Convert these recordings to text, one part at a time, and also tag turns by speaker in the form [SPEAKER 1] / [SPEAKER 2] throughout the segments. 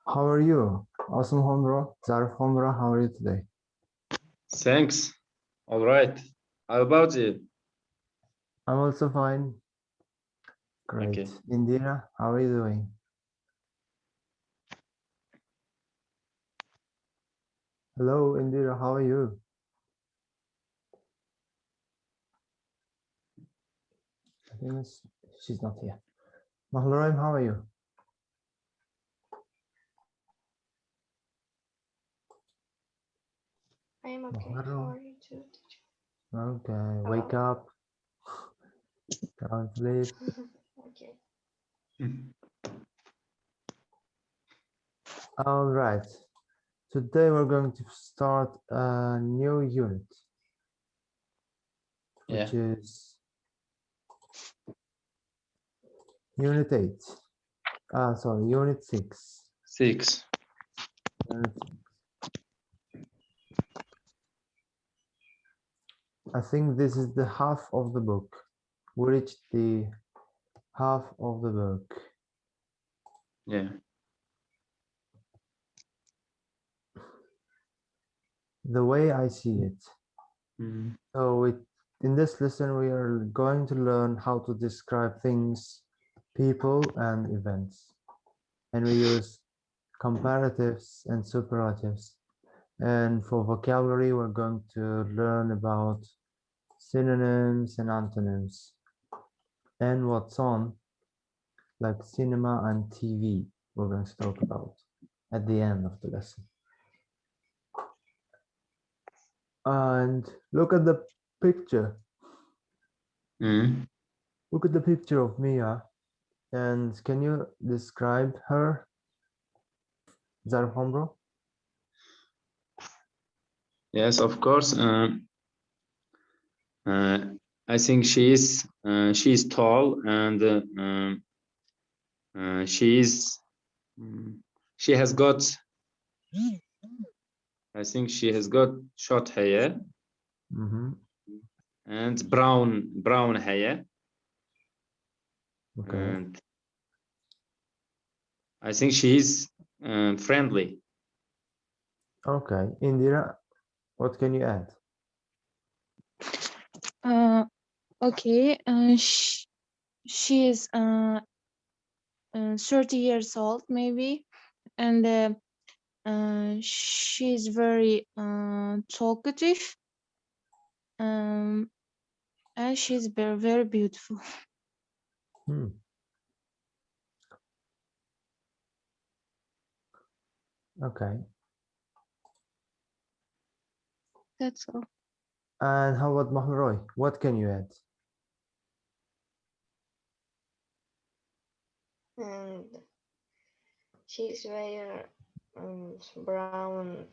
[SPEAKER 1] How are you? Awesome, Homro. Zarif Homro, how are you today?
[SPEAKER 2] Thanks. All right. How about you?
[SPEAKER 1] I'm also fine. Great.
[SPEAKER 2] Okay.
[SPEAKER 1] Indira, how are you doing? Hello, Indira, how are you? I think she's not here. Mahlorim, how are you?
[SPEAKER 3] I am okay.
[SPEAKER 1] Mahlorim.
[SPEAKER 3] How are you too, teacher?
[SPEAKER 1] Okay, wake up. Can't sleep.
[SPEAKER 3] Okay.
[SPEAKER 1] All right. Today we're going to start a new unit, which is Unit 8. Sorry, Unit 6.
[SPEAKER 2] 6.
[SPEAKER 1] Unit 6. I think this is the half of the book. We reached the half of the book.
[SPEAKER 2] Yeah.
[SPEAKER 1] The way I see it. So in this lesson, we are going to learn how to describe things, people, and events. And we use comparatives and superlatives. And for vocabulary, we're going to learn about synonyms and antonyms. And what's on, like cinema and TV, we're going to talk about at the end of the lesson. And look at the picture. Look at the picture of Mia. And can you describe her? Zarif Hombro?
[SPEAKER 2] Yes, of course. I think she is tall and she has got. I think she has got short hair and brown hair.
[SPEAKER 1] Okay.
[SPEAKER 2] And I think she is friendly.
[SPEAKER 1] Okay. Indira, what can you add?
[SPEAKER 4] Okay. She is 30 years old, maybe, and she's very talkative, and she's very, very beautiful.
[SPEAKER 1] Okay.
[SPEAKER 4] That's all.
[SPEAKER 1] And how about Mahloy? What can you add?
[SPEAKER 3] And she's wearing brown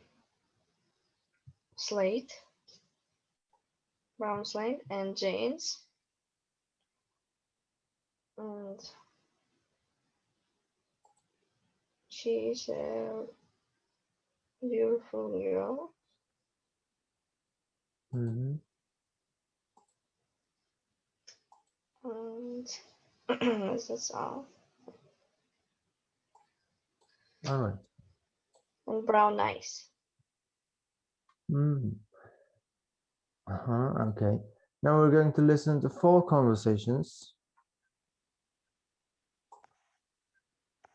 [SPEAKER 3] slate and jeans. And she's a beautiful girl. And that's all.
[SPEAKER 1] All right.
[SPEAKER 3] And brown eyes.
[SPEAKER 1] Okay. Now we're going to listen to 4 conversations.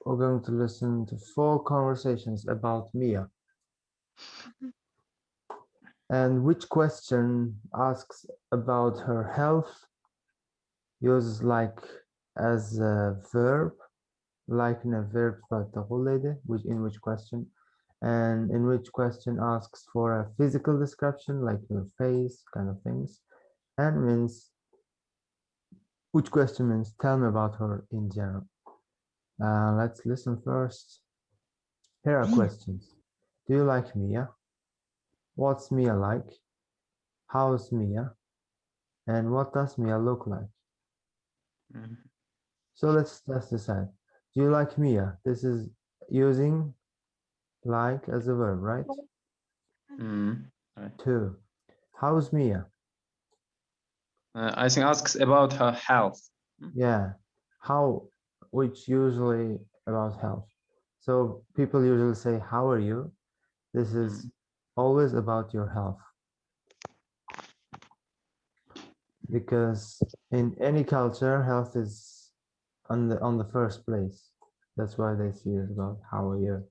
[SPEAKER 1] We're going to listen to 4 conversations about Mia. And which question asks about her health, uses like as a verb, like in a verb in which question, and in which question asks for a physical description, like your face, kind of things, and which question means tell me about her in general. Let's listen first. Here are questions. Do you like Mia? What's Mia like? How's Mia? And what does Mia look like? So let's decide. Do you like Mia? This is using like as a verb, right?
[SPEAKER 2] Right.
[SPEAKER 1] 2. How's Mia?
[SPEAKER 2] I think asks about her health.
[SPEAKER 1] Yeah. How, which usually about health. So people usually say, how are you? This is always about your health. Because in any culture, health is on the first place. That's why they see it about how are you.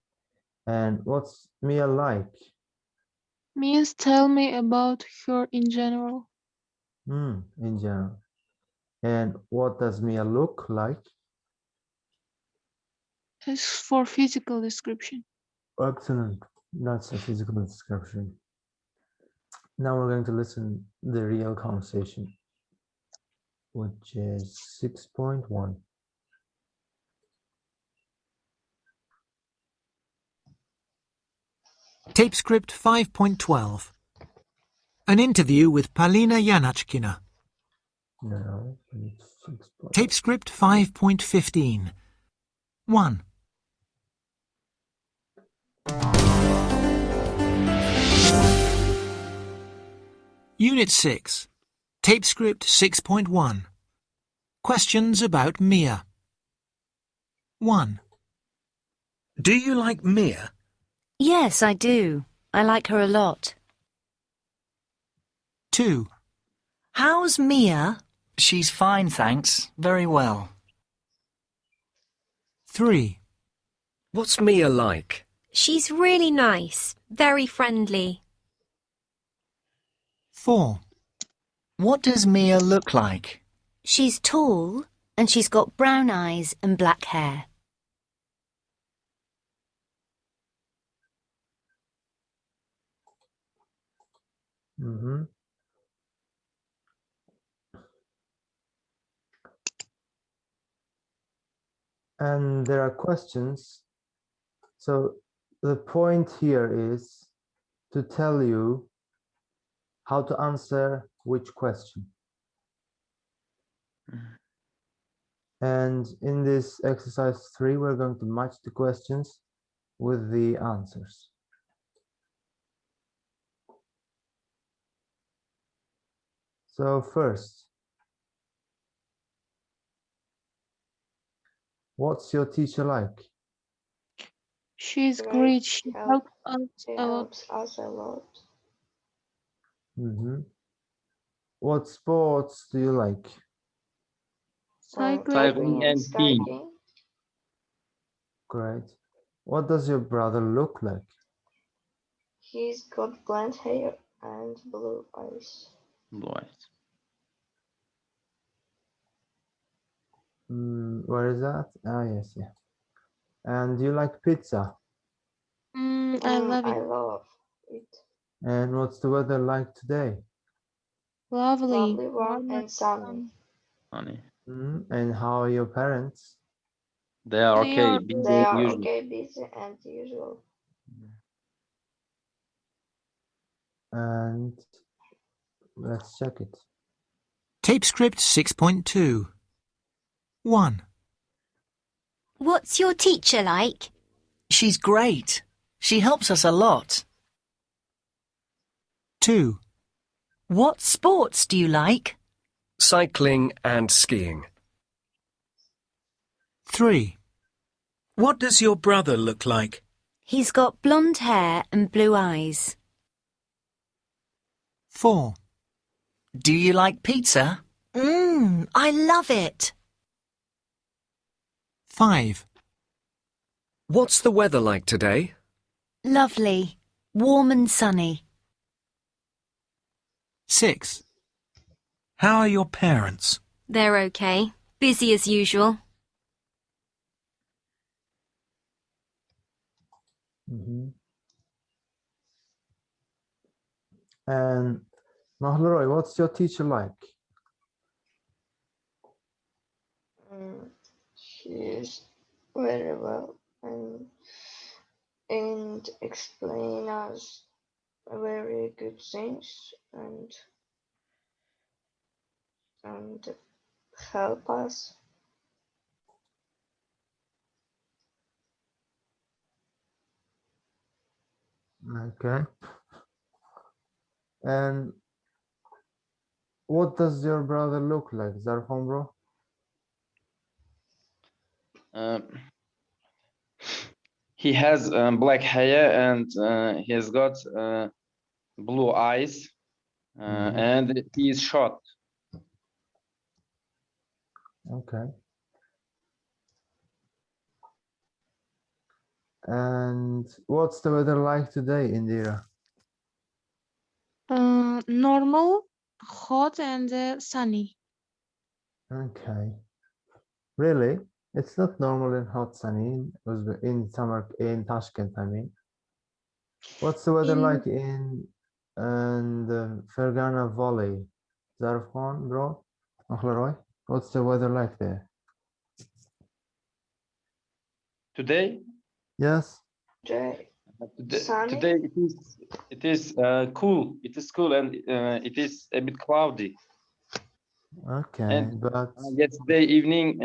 [SPEAKER 1] And what's Mia like?
[SPEAKER 4] Means tell me about her in general.
[SPEAKER 1] In general. And what does Mia look like?
[SPEAKER 4] As for physical description.
[SPEAKER 1] Excellent. That's a physical description. Now we're going to listen the real conversation, which is 6.1.
[SPEAKER 5] Tape script 5.12. An interview with Palina Janachkina.
[SPEAKER 1] No, it's 6.
[SPEAKER 5] Tape script 5.15. 1. Unit 6. Tape script 6.1. Questions about Mia. 1. Do you like Mia?
[SPEAKER 6] Yes, I do. I like her a lot.
[SPEAKER 5] 2.
[SPEAKER 6] How's Mia?
[SPEAKER 7] She's fine, thanks. Very well.
[SPEAKER 5] 3.
[SPEAKER 8] What's Mia like?
[SPEAKER 9] She's really nice, very friendly.
[SPEAKER 5] 4.
[SPEAKER 7] What does Mia look like?
[SPEAKER 6] She's tall and she's got brown eyes and black hair.
[SPEAKER 1] 5. And there are questions. So the point here is to tell you how to answer which question. And in this exercise 3, we're going to match the questions with the answers. So first, what's your teacher like?
[SPEAKER 4] She's
[SPEAKER 3] Great.
[SPEAKER 4] great. She helped us
[SPEAKER 3] She
[SPEAKER 4] a lot.
[SPEAKER 3] helps us a lot.
[SPEAKER 1] What sports do you like?
[SPEAKER 4] Cycling.
[SPEAKER 2] and skiing.
[SPEAKER 1] Great. What does your brother look like?
[SPEAKER 3] He's got blonde hair and blue eyes.
[SPEAKER 1] Where is that? Ah, yes, yeah. And do you like pizza?
[SPEAKER 4] I love
[SPEAKER 3] I
[SPEAKER 4] it.
[SPEAKER 3] love it.
[SPEAKER 1] And what's the weather like today?
[SPEAKER 4] Lovely.
[SPEAKER 3] Lovely, warm and sunny.
[SPEAKER 1] And how are your parents?
[SPEAKER 2] They are
[SPEAKER 4] They
[SPEAKER 2] okay.
[SPEAKER 4] are
[SPEAKER 2] Busy
[SPEAKER 3] They
[SPEAKER 2] as
[SPEAKER 3] are
[SPEAKER 2] usual.
[SPEAKER 3] okay, busy and usual.
[SPEAKER 1] And let's check it.
[SPEAKER 5] Tape script 6.2. 1.
[SPEAKER 9] What's your teacher like?
[SPEAKER 7] She's great. She helps us a lot.
[SPEAKER 5] 2.
[SPEAKER 6] What sports do you like?
[SPEAKER 8] Cycling and skiing.
[SPEAKER 5] 3.
[SPEAKER 10] What does your brother look like?
[SPEAKER 6] He's got blonde hair and blue eyes.
[SPEAKER 5] 4.
[SPEAKER 7] Do you like pizza?
[SPEAKER 6] I love it.
[SPEAKER 5] 5.
[SPEAKER 8] What's the weather like today?
[SPEAKER 6] Lovely, warm and sunny.
[SPEAKER 5] 6.
[SPEAKER 10] How are your parents?
[SPEAKER 9] They're okay, busy as usual.
[SPEAKER 1] And Mahleroy, what's your teacher like?
[SPEAKER 3] She's very well and explain us very good things and help us.
[SPEAKER 1] Okay. And what does your brother look like, Zarfan bro?
[SPEAKER 2] He has black hair and he has got blue eyes and he is short.
[SPEAKER 1] Okay. And what's the weather like today, Indira?
[SPEAKER 4] Normal, hot, and sunny.
[SPEAKER 1] Okay. Really? It's not normal and hot sunny in summer in Tashkent, I mean. What's the weather like in the Fergana Valley? Zarfan, bro? Oxlaroy? What's the weather like there?
[SPEAKER 2] Today?
[SPEAKER 1] Yes?
[SPEAKER 3] Sunny?
[SPEAKER 2] Today it is cool. It is cool and it is a bit cloudy.
[SPEAKER 1] Okay,
[SPEAKER 2] And
[SPEAKER 1] but
[SPEAKER 2] yesterday evening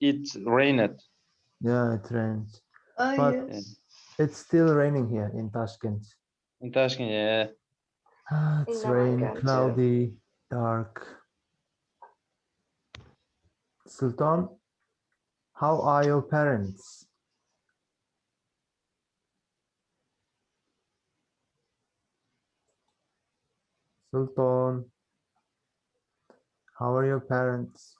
[SPEAKER 2] it rained.
[SPEAKER 1] yeah, it rains.
[SPEAKER 3] Oh,
[SPEAKER 1] But
[SPEAKER 3] yes.
[SPEAKER 1] it's still raining here in Tashkent.
[SPEAKER 2] In Tashkent, yeah.
[SPEAKER 1] It's
[SPEAKER 3] In
[SPEAKER 1] rain,
[SPEAKER 3] Namangan too.
[SPEAKER 1] cloudy, dark. Sultan, how are your parents? Sultan, how are your parents?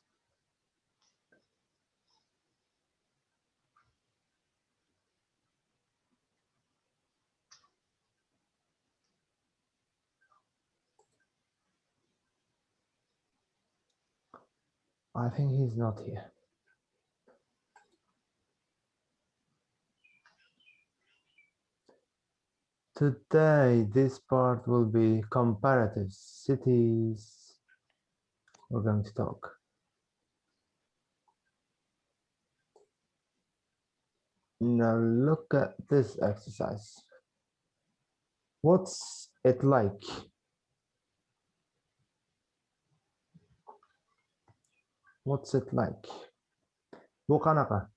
[SPEAKER 1] I think he's not here. Today, this part will be comparative cities. We're going to talk. Now look at this exercise. What's it like? What's it like? Bukanaka.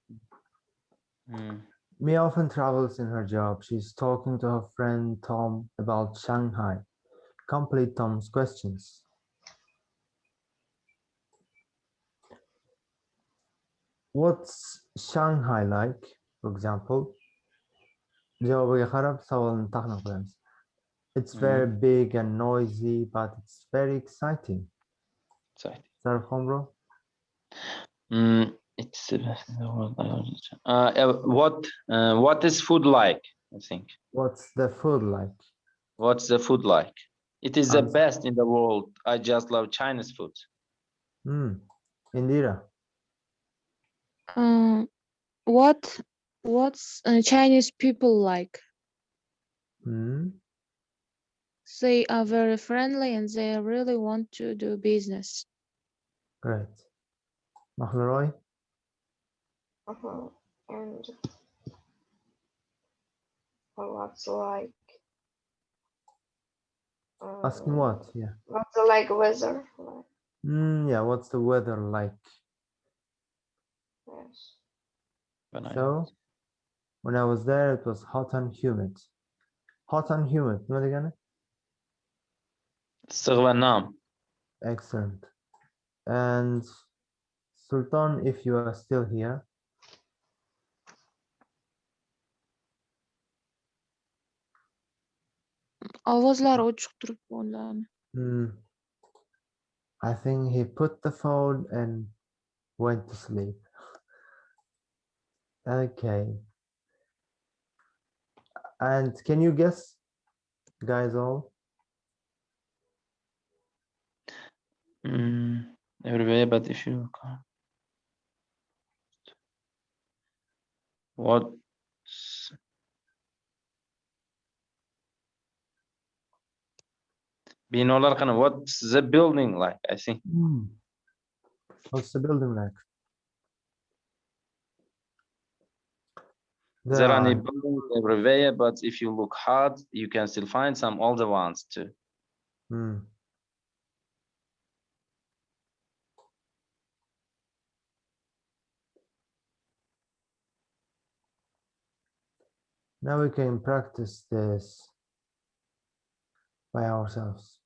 [SPEAKER 1] Mia often travels in her job. She's talking to her friend Tom about Shanghai. Complete Tom's questions. What's Shanghai like? For example, javobiga qarab savolni taxmin qilamiz. It's very big and noisy, but it's very exciting. Sarfon, bro?
[SPEAKER 2] It's what is food like? I think.
[SPEAKER 1] What's the food like?
[SPEAKER 2] What's the food like? It is the
[SPEAKER 1] Answer.
[SPEAKER 2] best in the world. I just love Chinese food.
[SPEAKER 1] Indira.
[SPEAKER 4] What's Chinese people like? They are very friendly and they really want to do business.
[SPEAKER 1] Great. Mahleroy?
[SPEAKER 3] And what's like?
[SPEAKER 1] Asking what? Yeah.
[SPEAKER 3] What's the like weather? Like,
[SPEAKER 1] Yeah, what's the weather like?
[SPEAKER 3] yes.
[SPEAKER 1] So, when I was there, it was hot and humid. Hot and humid. Nima degani?
[SPEAKER 2] Issiq va nam.
[SPEAKER 1] Excellent. And Sultan, if you are still here,
[SPEAKER 4] Ovozlari ochiq turibdi ularni.
[SPEAKER 1] I think he put the phone and went to sleep. Okay. And can you guess, guys, all?
[SPEAKER 2] Everywhere, but if you what binolar qani? What's the building like? I think.
[SPEAKER 1] What's the building like?
[SPEAKER 2] There are buildings everywhere, but if you look hard, you can still find some older ones too.
[SPEAKER 1] Now we can practice this by ourselves.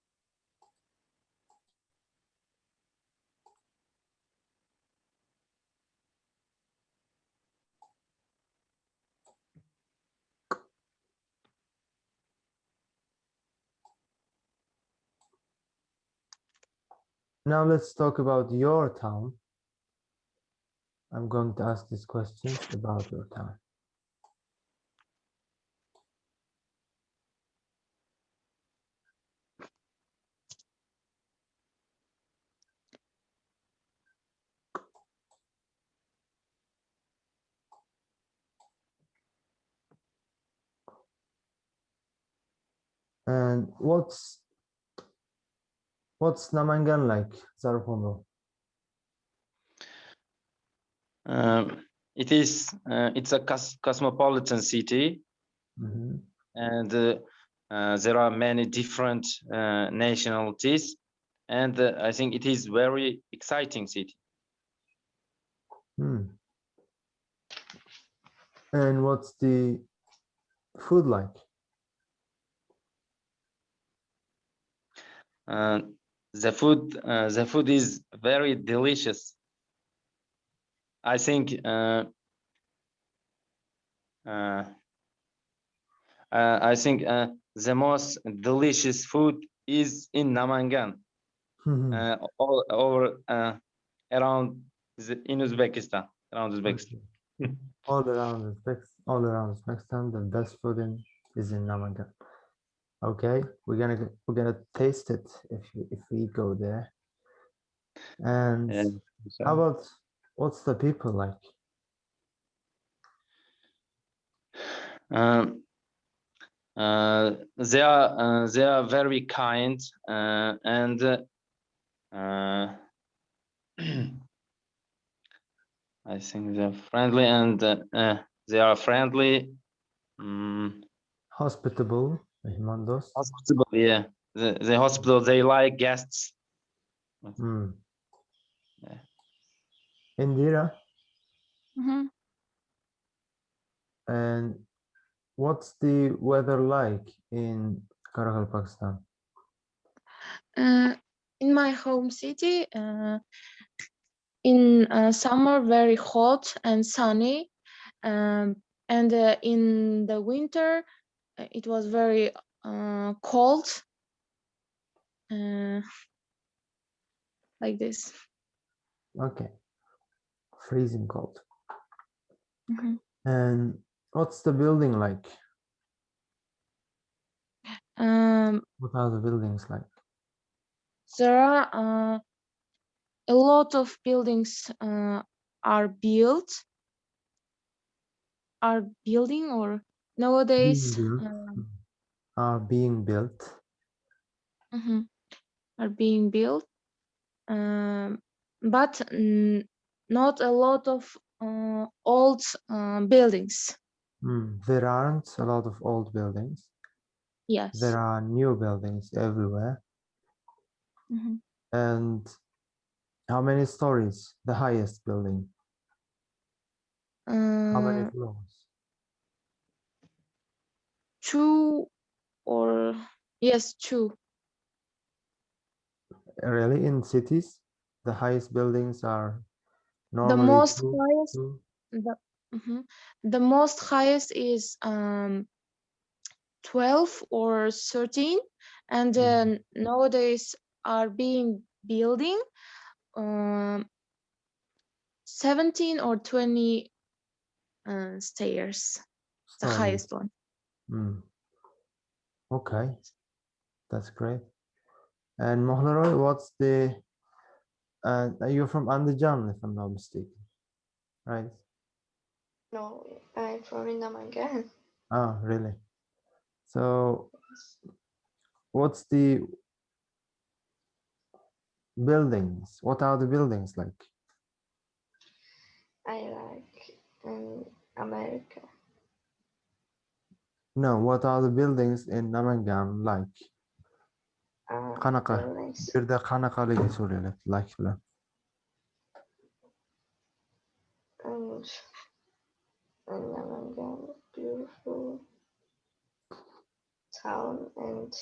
[SPEAKER 1] Now let's talk about your town. I'm going to ask these questions about your town. And what's Namangan like, Zarfondo?
[SPEAKER 2] It's a cosmopolitan city, and there are many different nationalities, and I think it is very exciting city.
[SPEAKER 1] And what's the food like?
[SPEAKER 2] The food is very delicious. I think the most delicious food is in Namangan, all over around in Uzbekistan, around Uzbekistan.
[SPEAKER 1] All around Uzbekistan, the best food is in Namangan. Okay, we're gonna taste it if we go there. And how about what's the people like?
[SPEAKER 2] They are very kind, and I think they're friendly, and they are friendly.
[SPEAKER 1] Hospitable,
[SPEAKER 2] hospitable, yeah. The hospital, they like guests.
[SPEAKER 1] Yeah. Indira? And what's the weather like in Karachi, Pakistan?
[SPEAKER 4] In my home city, in summer very hot and sunny, and in the winter it was very cold, like this.
[SPEAKER 1] Okay, freezing cold. And what's the building like? What are the buildings like?
[SPEAKER 4] There are a lot of buildings are building or nowadays
[SPEAKER 1] Are being built.
[SPEAKER 4] Are being built, but not a lot of old buildings.
[SPEAKER 1] There aren't a lot of old buildings.
[SPEAKER 4] Yes.
[SPEAKER 1] There are new buildings everywhere. And how many stories? The highest building? How many floors?
[SPEAKER 4] 2 or yes, 2.
[SPEAKER 1] Really, in cities, the highest buildings are normally
[SPEAKER 4] The most
[SPEAKER 1] two,
[SPEAKER 4] highest,
[SPEAKER 1] two?
[SPEAKER 4] the most highest is 12 or 13, and nowadays are being building 17 or 20 stairs, the highest one.
[SPEAKER 1] Okay, that's great. And Mohlaroy, what's the you're from Andijan, if I'm not mistaken, right?
[SPEAKER 3] No, I'm from Namangan.
[SPEAKER 1] Oh, really? So what's the buildings? What are the buildings like?
[SPEAKER 3] I like America.
[SPEAKER 1] No, what are the buildings in Namangan like? Qanaqa?
[SPEAKER 3] Buildings.
[SPEAKER 1] Bu yerda qanaqaligi so'raladi, like bilan.
[SPEAKER 3] And Namangan, beautiful town, and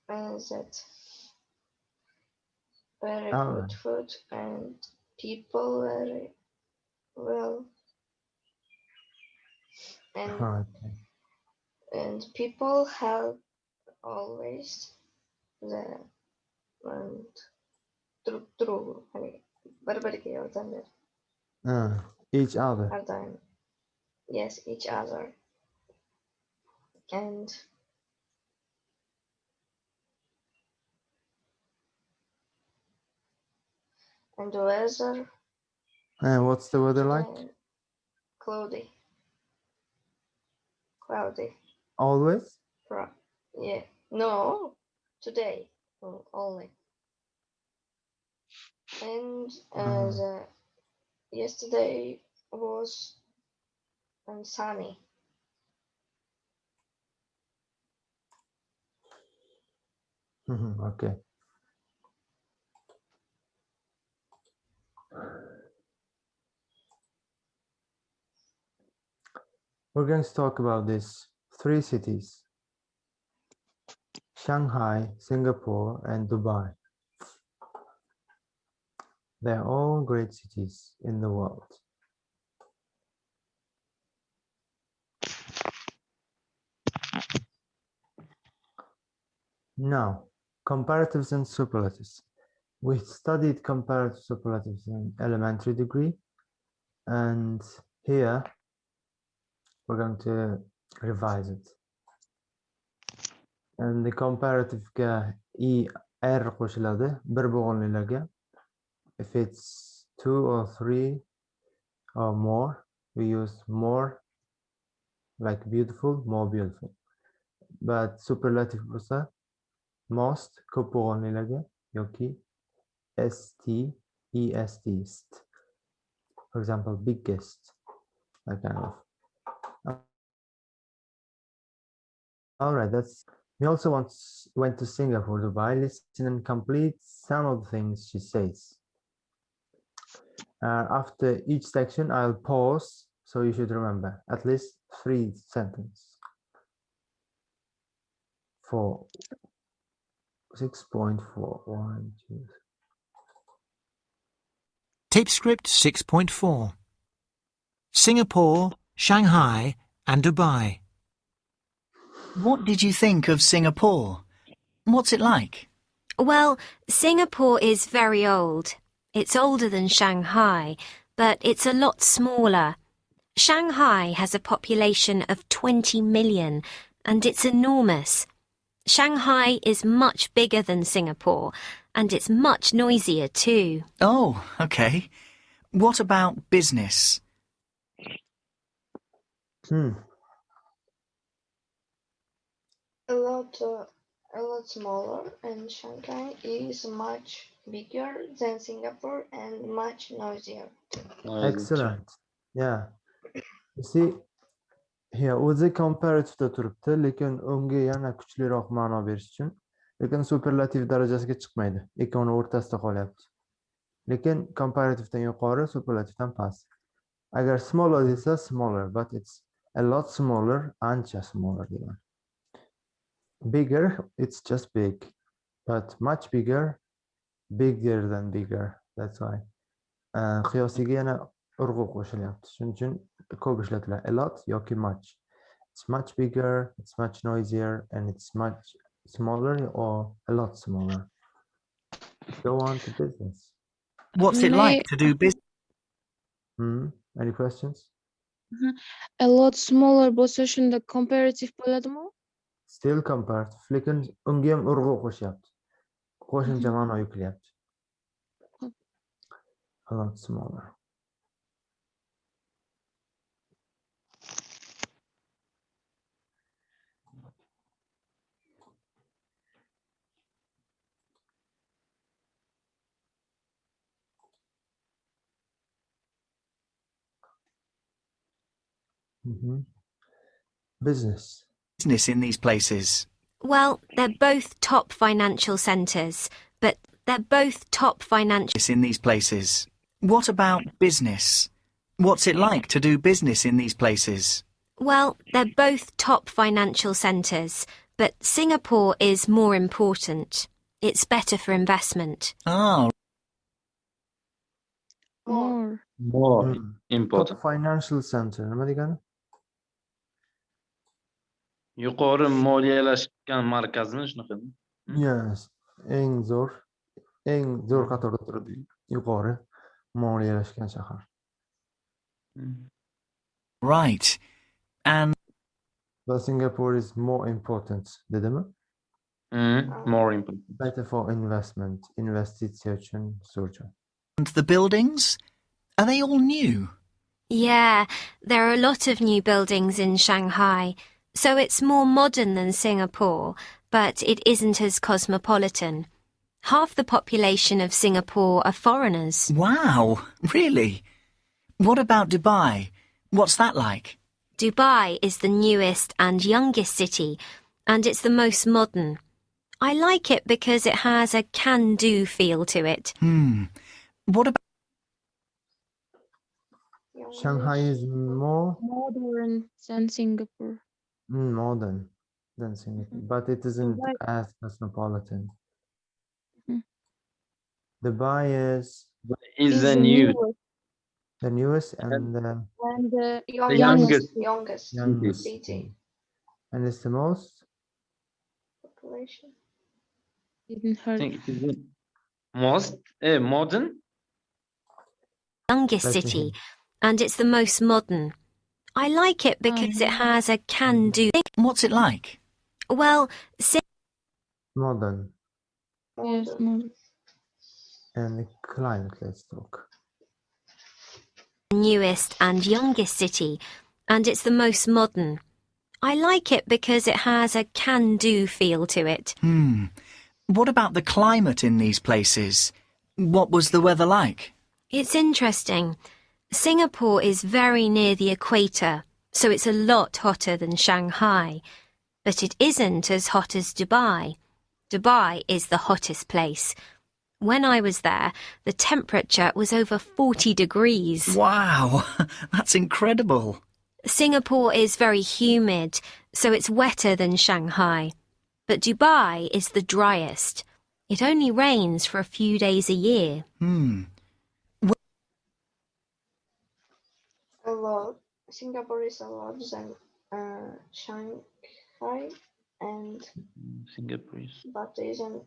[SPEAKER 3] that very good food and people very well, and people help always there. and true. Bir-biriga yordam ber.
[SPEAKER 1] Each other.
[SPEAKER 3] Har doim. Yes, each other. And the weather.
[SPEAKER 1] What's the weather like?
[SPEAKER 3] Cloudy.
[SPEAKER 1] Always?
[SPEAKER 3] Yeah. No, today only. And yesterday was sunny.
[SPEAKER 1] Okay. We're going to talk about these 3 cities: Shanghai, Singapore, and Dubai. They're all great cities in the world. Now, comparatives and superlatives. We studied comparative superlatives in elementary degree, and here we're going to revise it. And the comparative er qo'shiladi bir bo'g'inlilarga. If it's 2 or 3 or more, we use more, like beautiful, more beautiful. But superlative bo'lsa most ko'p bo'g'inlilarga yoki st, est. For example, biggest, that kind of. All right, we also went to Singapore, Dubai. Listen and complete some of the things she says. After each section, I'll pause, so you should remember at least 3 sentences. For 6.4, 1, 2.
[SPEAKER 5] Tape script 6.4. Singapore, Shanghai, and Dubai.
[SPEAKER 7] What did you think of Singapore? What's it like?
[SPEAKER 9] Well, Singapore is very old. It's older than Shanghai, but it's a lot smaller. Shanghai has a population of 20 million, and it's enormous. Shanghai is much bigger than Singapore, and it's much noisier too.
[SPEAKER 7] Oh, okay. What about business?
[SPEAKER 3] A lot smaller, and Shanghai is much bigger than Singapore and much noisier.
[SPEAKER 1] Excellent. Yeah. You see, here o'zi comparativda turibdi, lekin unga yana kuchliroq ma'no berish uchun, lekin superlativ darajasiga chiqmaydi. Ikkoni o'rtasida qolyapti. Lekin comparativdan yuqori, superlativdan past. Agar smaller desa smaller, but it's a lot smaller, ancha smaller degan. Bigger, it's just big, but much bigger, bigger than bigger. That's why. Qiyosiga yana urg'u qo'shilyapti. Shuning uchun ko'p ishlatiladi. A lot yoki much. It's much bigger, it's much noisier, and it's much smaller or a lot smaller. Go on to business.
[SPEAKER 7] What's it like to do business?
[SPEAKER 1] Any questions?
[SPEAKER 4] A lot smaller bo'lsa shunda comparative bo'ladimi?
[SPEAKER 1] Still comparative, lekin unga ham urg'u qo'shyapti. Qo'shimcha ma'no yuklayapti. A lot smaller. Business.
[SPEAKER 7] Business in these places.
[SPEAKER 9] Well, they're both top financial centres, but they're both top financial...
[SPEAKER 7] In these places. What about business? What's it like to do business in these places?
[SPEAKER 9] Well, they're both top financial centres, but Singapore is more important. It's better for investment.
[SPEAKER 7] Oh.
[SPEAKER 4] More
[SPEAKER 2] important.
[SPEAKER 1] Top financial center. Nima degani?
[SPEAKER 2] Yuqori moliyalashgan markazmi shunaqami?
[SPEAKER 1] Yes, eng zo'r eng zo'r qatorda turadi, yuqori moliyalashgan shahar.
[SPEAKER 7] Right. And
[SPEAKER 1] But Singapore is more important, dedimi?
[SPEAKER 2] More important.
[SPEAKER 1] Better for investment, investitsiya uchun zo'r.
[SPEAKER 7] the buildings? Are they all new?
[SPEAKER 9] Yeah, there are a lot of new buildings in Shanghai, so it's more modern than Singapore, but it isn't as cosmopolitan. Half the population of Singapore are foreigners.
[SPEAKER 7] Wow, really? What about Dubai? What's that like?
[SPEAKER 9] Dubai is the newest and youngest city, and it's the most modern. I like it because it has a can-do feel to it.
[SPEAKER 7] What about
[SPEAKER 1] Shanghai is more
[SPEAKER 4] Modern than Singapore.
[SPEAKER 1] modern than Singapore, but it isn't as cosmopolitan. Dubai is
[SPEAKER 2] the new.
[SPEAKER 1] the newest and
[SPEAKER 4] the
[SPEAKER 1] youngest city. And it's the most
[SPEAKER 3] population.
[SPEAKER 4] Didn't
[SPEAKER 2] I
[SPEAKER 4] heard.
[SPEAKER 2] think it is the most modern.
[SPEAKER 9] Youngest city, and it's the most modern. I like it because it has a can-do.
[SPEAKER 7] what's it like?
[SPEAKER 9] Well,
[SPEAKER 1] modern
[SPEAKER 4] Yes, modern.
[SPEAKER 1] and the climate. Let's talk.
[SPEAKER 9] Newest and youngest city, and it's the most modern. I like it because it has a can-do feel to it.
[SPEAKER 7] What about the climate in these places? What was the weather like?
[SPEAKER 9] It's interesting. Singapore is very near the equator, so it's a lot hotter than Shanghai. But it isn't as hot as Dubai. Dubai is the hottest place. When I was there, the temperature was over 40 degrees.
[SPEAKER 7] Wow, that's incredible.
[SPEAKER 9] Singapore is very humid, so it's wetter than Shanghai. But Dubai is the driest. It only rains for a few days a year.
[SPEAKER 3] A lot. Singapore is a lot than Shanghai, and
[SPEAKER 2] Singapore is.
[SPEAKER 3] but isn't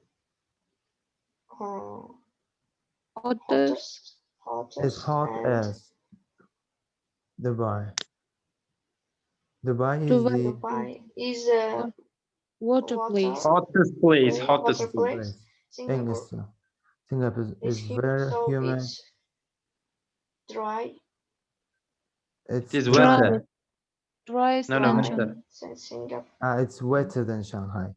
[SPEAKER 4] Hottest.
[SPEAKER 1] As hot
[SPEAKER 3] and
[SPEAKER 1] as Dubai. Dubai is
[SPEAKER 3] Dubai is a
[SPEAKER 4] Water place.
[SPEAKER 2] Hottest place.
[SPEAKER 3] water place.
[SPEAKER 1] Singapore. Singapore is
[SPEAKER 3] humid,
[SPEAKER 1] very
[SPEAKER 3] so
[SPEAKER 1] humid.
[SPEAKER 3] it's dry.
[SPEAKER 2] It is
[SPEAKER 4] Dry.
[SPEAKER 2] wetter.
[SPEAKER 4] Driest
[SPEAKER 2] No,
[SPEAKER 4] than
[SPEAKER 2] no,
[SPEAKER 4] Shanghai.
[SPEAKER 2] wetter.
[SPEAKER 3] Singapore.
[SPEAKER 1] It's wetter than Shanghai.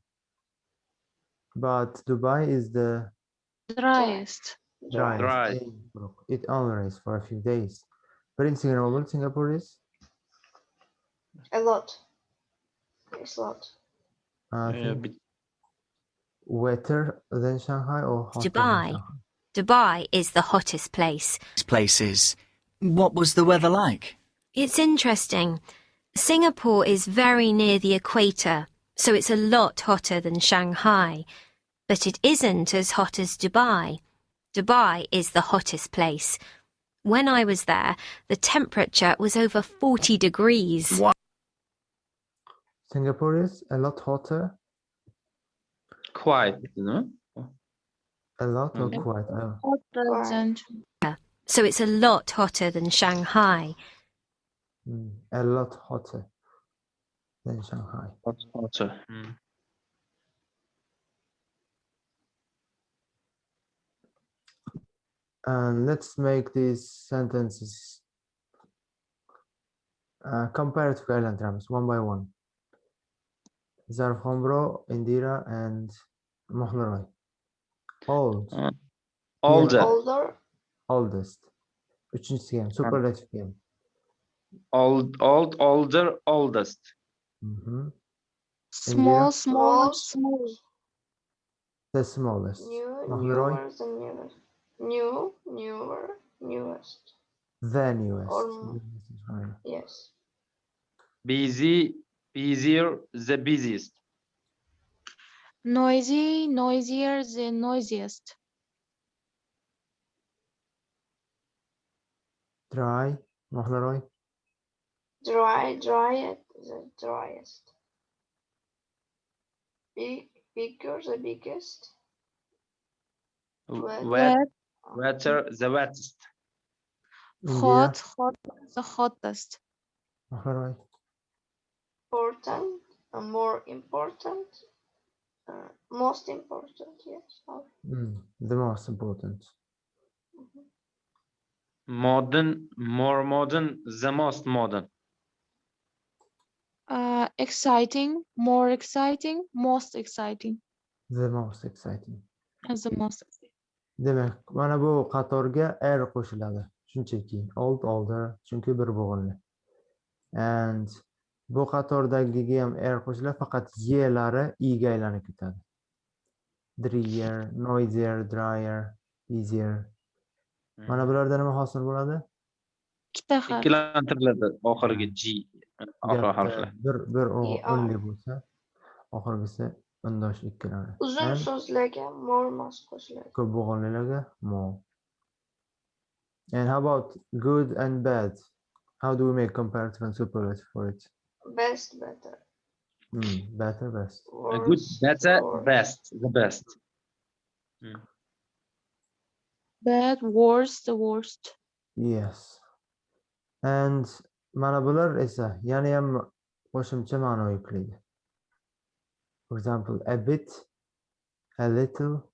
[SPEAKER 1] But Dubai is the
[SPEAKER 4] Driest.
[SPEAKER 1] driest.
[SPEAKER 2] Dry.
[SPEAKER 1] It only rains for a few days. But in Singapore is
[SPEAKER 3] A lot. It's a lot.
[SPEAKER 1] I
[SPEAKER 2] Yeah,
[SPEAKER 1] think wetter than Shanghai or hotter than
[SPEAKER 9] Dubai.
[SPEAKER 1] Shanghai.
[SPEAKER 9] Dubai is the hottest place.
[SPEAKER 7] Places. What was the weather like?
[SPEAKER 9] It's interesting. Singapore is very near the equator, so it's a lot hotter than Shanghai. But it isn't as hot as Dubai. Dubai is the hottest place. When I was there, the temperature was over 40 degrees.
[SPEAKER 1] Singapore is a lot hotter.
[SPEAKER 2] Quite, you know.
[SPEAKER 1] A lot or quite?
[SPEAKER 4] Hotter than
[SPEAKER 9] So it's a lot hotter than Shanghai.
[SPEAKER 1] A lot hotter than Shanghai.
[SPEAKER 2] Hotter.
[SPEAKER 1] And let's make these sentences comparative guidelines one by one. Zarfhombro, Indira, and Mohlaroy. Old.
[SPEAKER 2] Older.
[SPEAKER 3] Older.
[SPEAKER 1] Oldest. Üçüncüsü game. Superlative game.
[SPEAKER 2] Older, oldest.
[SPEAKER 4] small,
[SPEAKER 1] Indira?
[SPEAKER 4] small.
[SPEAKER 1] The smallest. Mohlaroy?
[SPEAKER 3] Newer than newest. Newer, newest.
[SPEAKER 1] The newest.
[SPEAKER 3] Yes.
[SPEAKER 2] Busy, busier, the busiest.
[SPEAKER 4] Noisy, noisier, the noisiest.
[SPEAKER 1] Dry. Mohlaroy?
[SPEAKER 3] Dry, the driest. Bigger, the biggest.
[SPEAKER 2] Wet, wetter, the wettest.
[SPEAKER 4] Hot, hot, the hottest.
[SPEAKER 1] Right.
[SPEAKER 3] Important, more important, most important, yes.
[SPEAKER 1] The most important.
[SPEAKER 2] Modern, more modern, the most modern.
[SPEAKER 4] Exciting, more exciting, most exciting.
[SPEAKER 1] The most exciting.
[SPEAKER 4] As the most exciting.
[SPEAKER 1] Demak, mana bu qatorga er qo'shiladi. Shunchaki oldi, chunki bir bo'g'inli. And bu qatordagiga ham er qo'shiladi, faqat y'lari i'ga aylanib ketadi. Drier, noisier, drier, easier. Mana bularda nima hosil bo'ladi?
[SPEAKER 4] Ikkita harf.
[SPEAKER 2] Ikkilantiriladi oxirgi G oxirgi harflar.
[SPEAKER 1] Bir o'nli bo'lsa, oxirgisi undosh ikkilanadi.
[SPEAKER 3] Uzun so'zlarga more mas qo'shiladi.
[SPEAKER 1] Ko'p bo'g'inlilarga more. And how about good and bad? How do we make comparative and superlative for it?
[SPEAKER 3] Best, better.
[SPEAKER 1] Better, best.
[SPEAKER 3] Worst,
[SPEAKER 2] Good, better,
[SPEAKER 3] worst.
[SPEAKER 2] best, the best.
[SPEAKER 4] Bad, worst, the worst.
[SPEAKER 1] Yes. And mana bular esa yana ham qo'shimcha ma'no yuklaydi. For example, a bit, a little,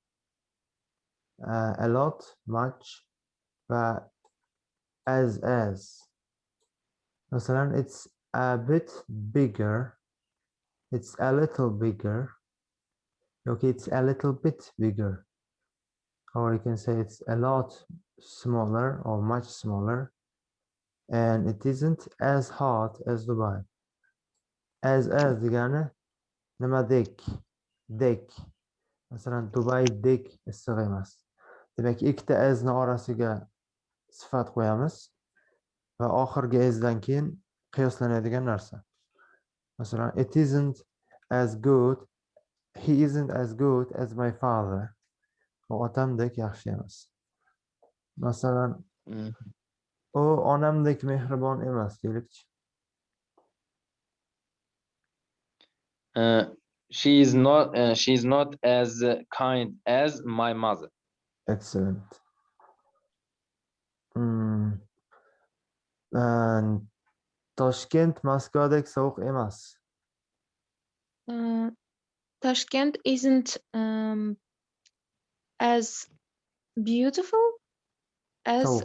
[SPEAKER 1] a lot, much, va as. Masalan, it's a bit bigger, it's a little bigger, okay, it's a little bit bigger. Or you can say it's a lot smaller or much smaller, and it isn't as hot as Dubai. As degani nima dek. Masalan, Dubai dek issiq emas. Demak, ikkita asni orasiga sifat qo'yamiz va oxirgi asdan keyin qiyoslanadigan narsa. Masalan, it isn't as good, he isn't as good as my father. U otamdek yaxshi emas. Masalan, u onamdek mehribon emas deylikchi.
[SPEAKER 2] She is not as kind as my mother.
[SPEAKER 1] Excellent. And Toshkent Moskvadek sovuq emas.
[SPEAKER 4] Tashkent isn't as beautiful as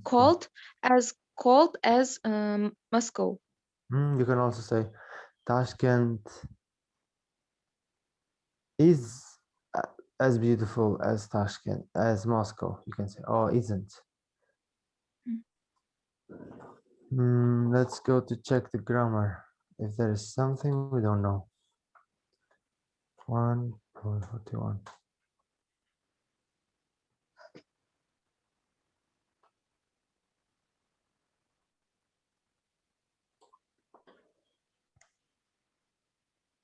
[SPEAKER 4] cold as Moscow.
[SPEAKER 1] You can also say Tashkent is as beautiful as Moscow. You can say, or isn't. Let's go to check the grammar. If there is something we don't know. 1.41.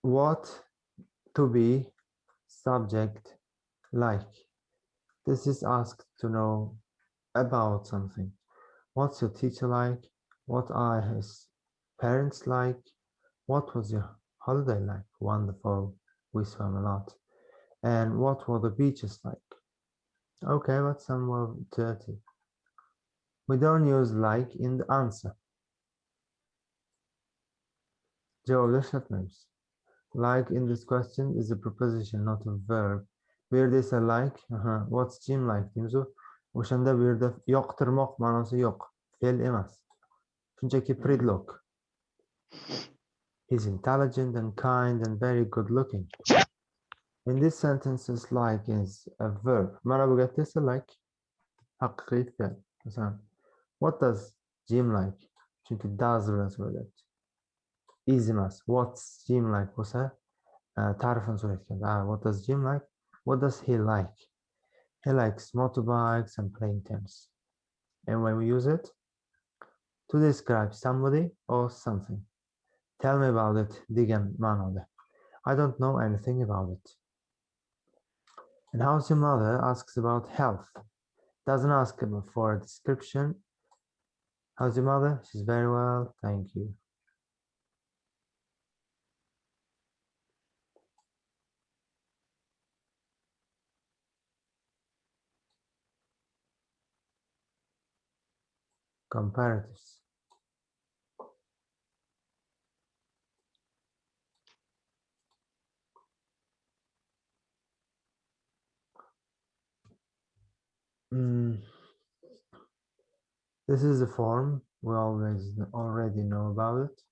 [SPEAKER 1] What to be subject like. This is asked to know about something. What's your teacher like? What are his parents like? What was your holiday like? Wonderful. We swam a lot. And what were the beaches like? Okay, but some were dirty. We don't use like in the answer. Javoblar ishlatmaymiz. Like in this question is a preposition, not a verb. Where they say like, what's Jim like? deymiz. O'shanda bu yerda yoqtirmoq ma'nosi yo'q. Fe'l emas. Shunchaki predlog. He's intelligent and kind and very good looking. In this sentences, like is a verb. Mana bu gapda esa like haqiqiy fe'l. Masalan, what does Jim like? Chunki does bilan so'rayapti. Is emas. What's Jim like bo'lsa, ta'rifini so'rayotganda. What does Jim like? What does he like? He likes motorbikes and playing tennis. And when we use it to describe somebody or something. Tell me about it degan ma'noda. I don't know anything about it. And how's your mother asks about health. Doesn't ask for a description. How's your mother? She's very well, thank you. Comparatives. This is a form we already know about it.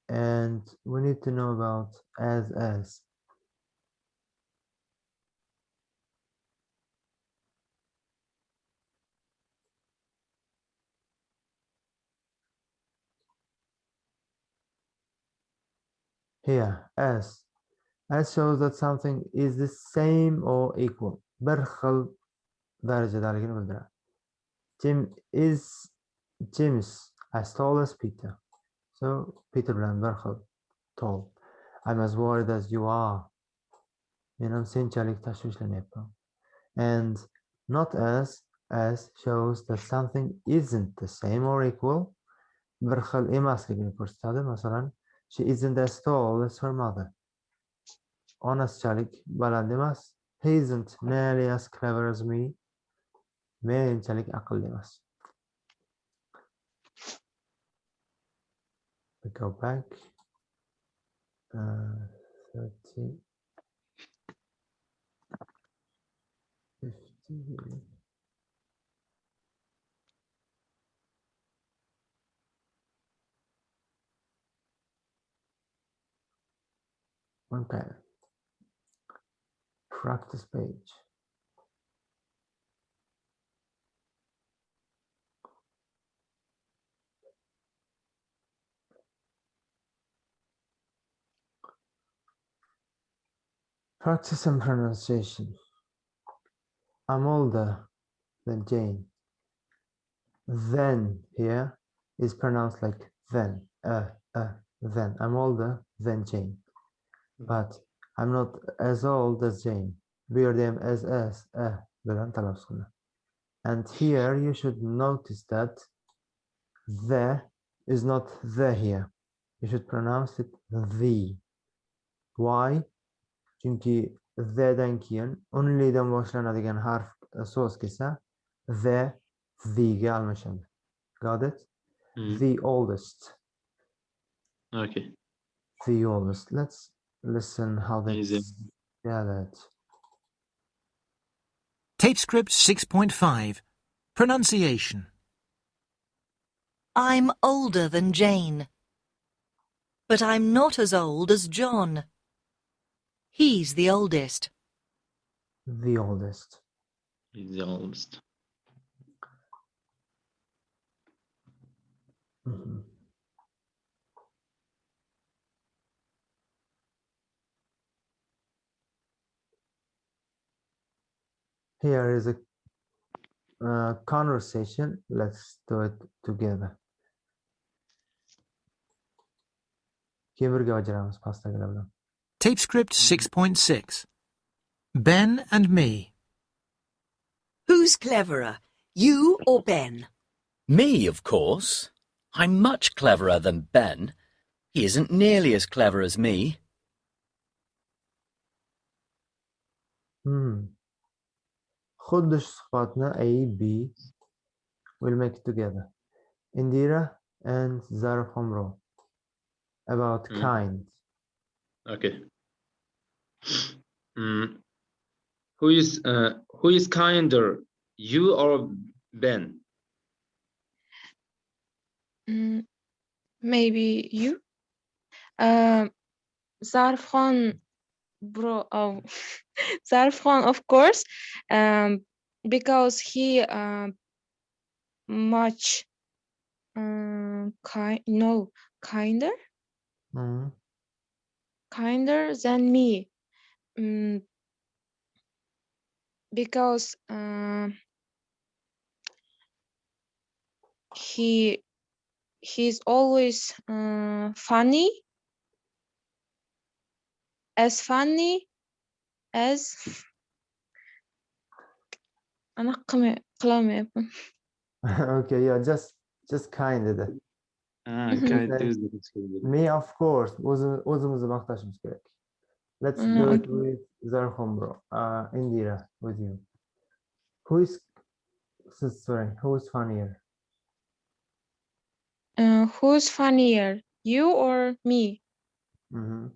[SPEAKER 1] And we need to know about as. Here, as shows that something is the same or equal. Bir xil darajadaligini bildiradi. James as tall as Peter. So Peter bilan bir xil tall. I'm as worried as you are. Men ham senchalik tashvishlanyapman. And not as shows that something isn't the same or equal. Bir xil emasligini ko'rsatadi. Masalan, she isn't as tall as her mother. Onasichalik baland emas. He isn't nearly as clever as me. Menchalik aqlli emas. We go back. 30. 50. Okay. Practice page. Practice and pronunciation. I'm older than Jane. Then here is pronounced like then. Then. I'm older than Jane. But I'm not as old as Jane. Bu yerda ham as bilan talaffuz qilinadi. And here you should notice that the is not the here. You should pronounce it the. Why? Chunki thedan keyin onlydan boshlanadigan harf so'z kelsa the ga almashadi. Got it? The oldest.
[SPEAKER 2] Okay.
[SPEAKER 1] The oldest. Let's listen how that's gathered.
[SPEAKER 5] Tape script 6.5. Pronunciation.
[SPEAKER 11] I'm older than Jane. But I'm not as old as John. He's the oldest.
[SPEAKER 1] The oldest.
[SPEAKER 2] He's the oldest.
[SPEAKER 1] Here is a conversation. Let's do it together. Keyin birga bajaramiz pastdagilar bilan.
[SPEAKER 5] Tape script 6.6. Ben and me.
[SPEAKER 11] Who's cleverer, you or Ben?
[SPEAKER 12] Me, of course. I'm much cleverer than Ben. He isn't nearly as clever as me.
[SPEAKER 1] Xuddi shu suhbatni A, B will make it together. Indira and Zarif Homro about kind.
[SPEAKER 2] Okay. Who is kinder, you or Ben?
[SPEAKER 4] Maybe you. Zarfxon, bro. Oh, Zarfxon, of course, because he much kinder than me. Because he's always funny as أنا قلامي.
[SPEAKER 1] Okay, yeah, just kind of. Me, of course, o'zimizni maqtashimiz kerak. Let's do it with Zarif Homro. Indira, with you. Who is funnier?
[SPEAKER 4] Who's funnier, you or me?
[SPEAKER 1] Mm-hmm.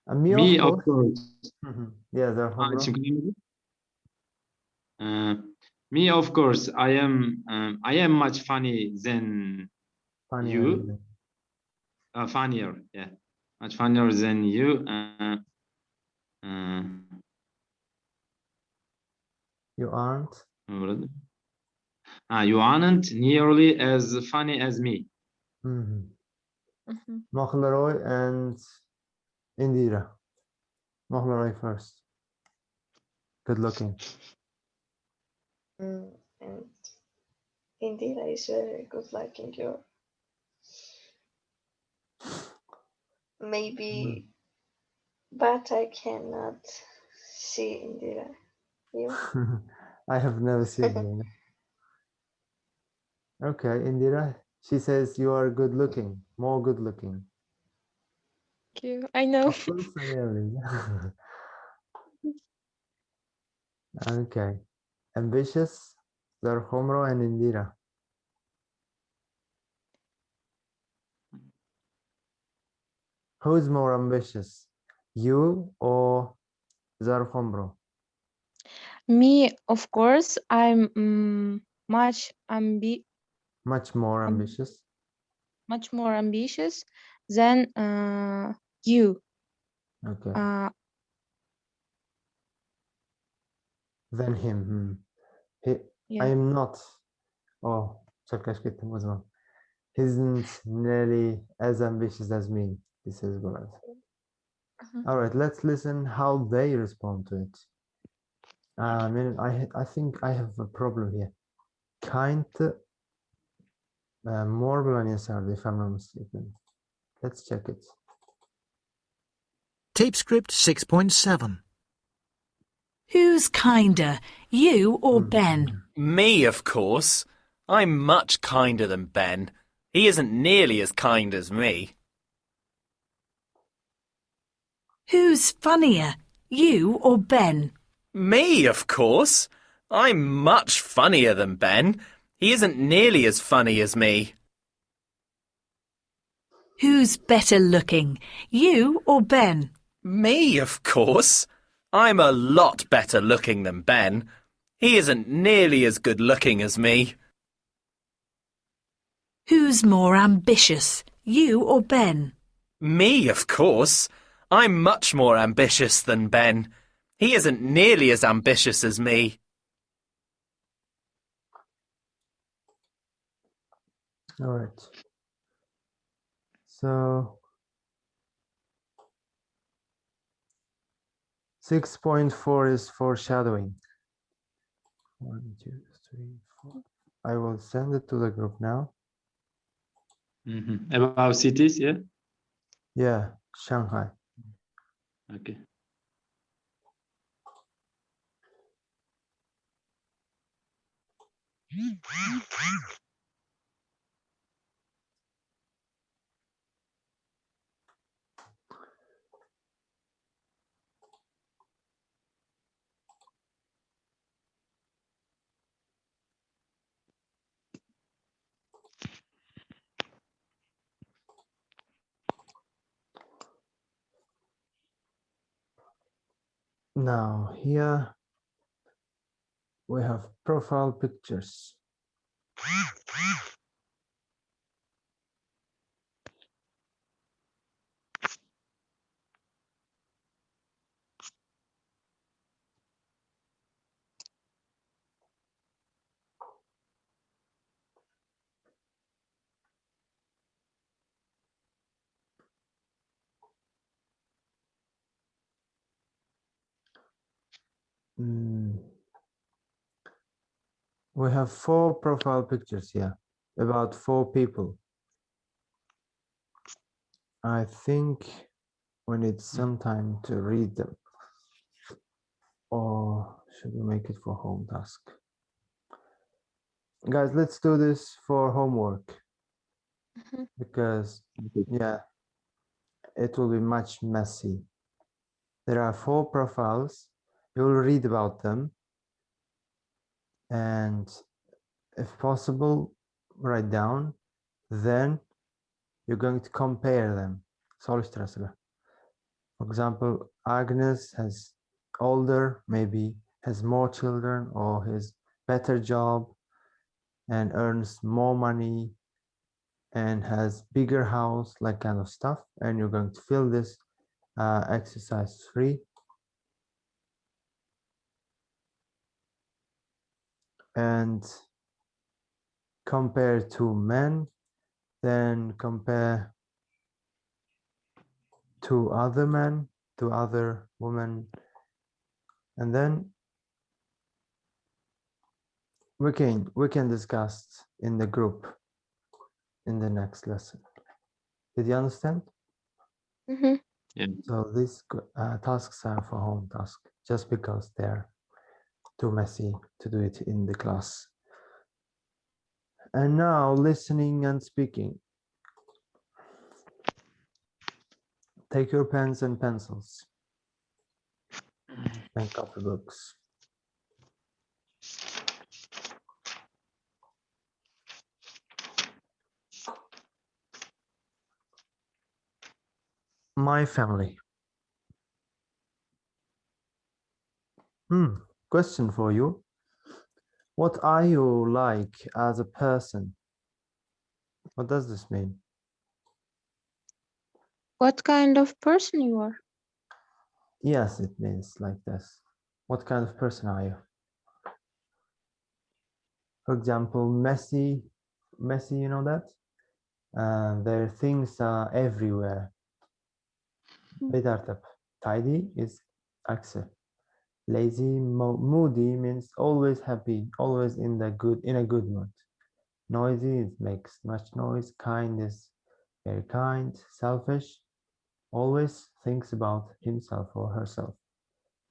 [SPEAKER 1] And me,
[SPEAKER 2] Me,
[SPEAKER 1] of
[SPEAKER 2] of
[SPEAKER 1] course.
[SPEAKER 2] course.
[SPEAKER 1] Yeah, they're home.
[SPEAKER 2] Me, of course. I am much funny than you. Funnier, yeah, much funnier than you.
[SPEAKER 1] You aren't.
[SPEAKER 2] You aren't nearly as funny as me.
[SPEAKER 1] Mahleroy and Indira. Mahleroy first. Good looking.
[SPEAKER 3] And Indira is very good looking girl. Maybe, but I cannot see Indira. You?
[SPEAKER 1] I have never seen her. Okay, Indira. She says you are good looking, more good looking.
[SPEAKER 4] Thank you. I know.
[SPEAKER 1] Of course, I am. Okay. Ambitious, Zarhomro and Indira. Who's more ambitious, you or Zarhomro?
[SPEAKER 4] Me, of course. I'm much
[SPEAKER 1] more ambitious.
[SPEAKER 4] Much more ambitious than you.
[SPEAKER 1] Okay. Than him.
[SPEAKER 4] Yeah.
[SPEAKER 1] I am not. Oh, was wrong. He isn't nearly as ambitious as me. This is good. All right, let's listen how they respond to it. I mean, I think I have a problem here. Kind more Bulanisar, if I'm not mistaken. Let's check it.
[SPEAKER 5] Tape script 6.7.
[SPEAKER 11] Who's kinder, you or Ben?
[SPEAKER 12] Me, of course. I'm much kinder than Ben. He isn't nearly as kind as me.
[SPEAKER 11] Who's funnier, you or Ben?
[SPEAKER 12] Me, of course. I'm much funnier than Ben. He isn't nearly as funny as me.
[SPEAKER 11] Who's better looking, you or Ben?
[SPEAKER 12] Me, of course. I'm a lot better looking than Ben. He isn't nearly as good looking as me.
[SPEAKER 11] Who's more ambitious, you or Ben?
[SPEAKER 12] Me, of course. I'm much more ambitious than Ben. He isn't nearly as ambitious as me.
[SPEAKER 1] All right. So 6.4 is foreshadowing. 1, 2, 3, 4. I will send it to the group now.
[SPEAKER 2] About cities, yeah?
[SPEAKER 1] Yeah, Shanghai.
[SPEAKER 2] Okay.
[SPEAKER 1] Now here we have profile pictures. We have 4 profile pictures here, about 4 people. I think we need some time to read them. Or should we make it for home task? Guys, let's do this for homework. Because, yeah, it will be much messy. There are 4 profiles. You'll read about them. And if possible, write down then you're going to compare them. Solishtirasizlar. For example, Agnes has older, maybe has more children, or has better job and earns more money and has bigger house, like kind of stuff. And you're going to fill this exercise 3. And compare to men, then compare to other men, to other women, and then we can discuss in the group in the next lesson. Did you understand?
[SPEAKER 4] Mm-hmm.
[SPEAKER 2] Yeah.
[SPEAKER 1] So these tasks are for home task, just because they're too messy to do it in the class. And now listening and speaking. Take your pens and pencils and copy books. My family. Question for you. What are you like as a person? What does this mean?
[SPEAKER 4] What kind of person you are?
[SPEAKER 1] Yes, it means like this. What kind of person are you? For example, messy, you know that? Their things are everywhere. Betartib. Tidy is aksi. Lazy, moody means always happy, always in a good mood. Noisy, it makes much noise. Kind is very kind. Selfish, always thinks about himself or herself.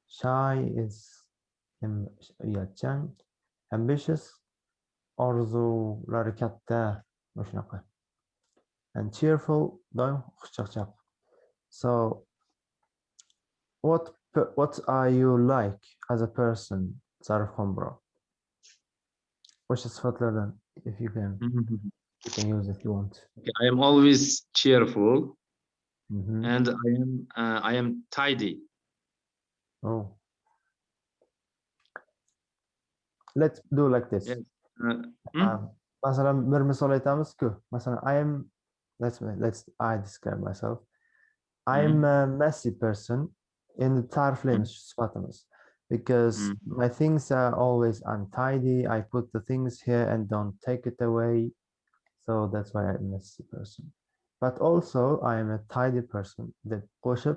[SPEAKER 1] Shy is uyatchan. Ambitious, orzulari katta, shunaqa. And cheerful, doim xushchaqchaq. So what are you like as a person, Sarfxon bro? O'sha sifatlardan, if you can use if you want.
[SPEAKER 2] Okay, I am always cheerful, and I am tidy.
[SPEAKER 1] Oh, let's do like this.
[SPEAKER 2] Yes.
[SPEAKER 1] Masalan, bir misol aytamiz-ku. Masalan, I describe myself. I'm a messy person in the ta'riflaymiz shu sifatimiz, because my things are always untidy. I put the things here and don't take it away. So that's why I'm a messy person. But also I am a tidy person. The qo'shib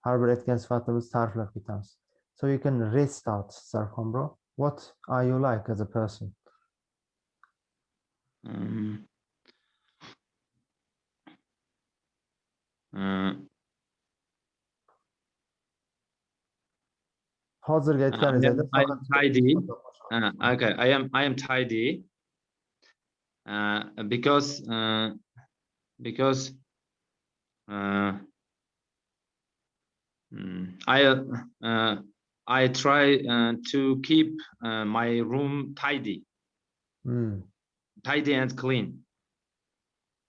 [SPEAKER 1] har bir aytgan sifatimiz ta'riflab ketamiz. So you can restart, Sarxon bro. What are you like as a person? Hozirgi aytganingiz
[SPEAKER 2] I am tidy. Okay, I am tidy because I try to keep my room tidy, tidy and clean.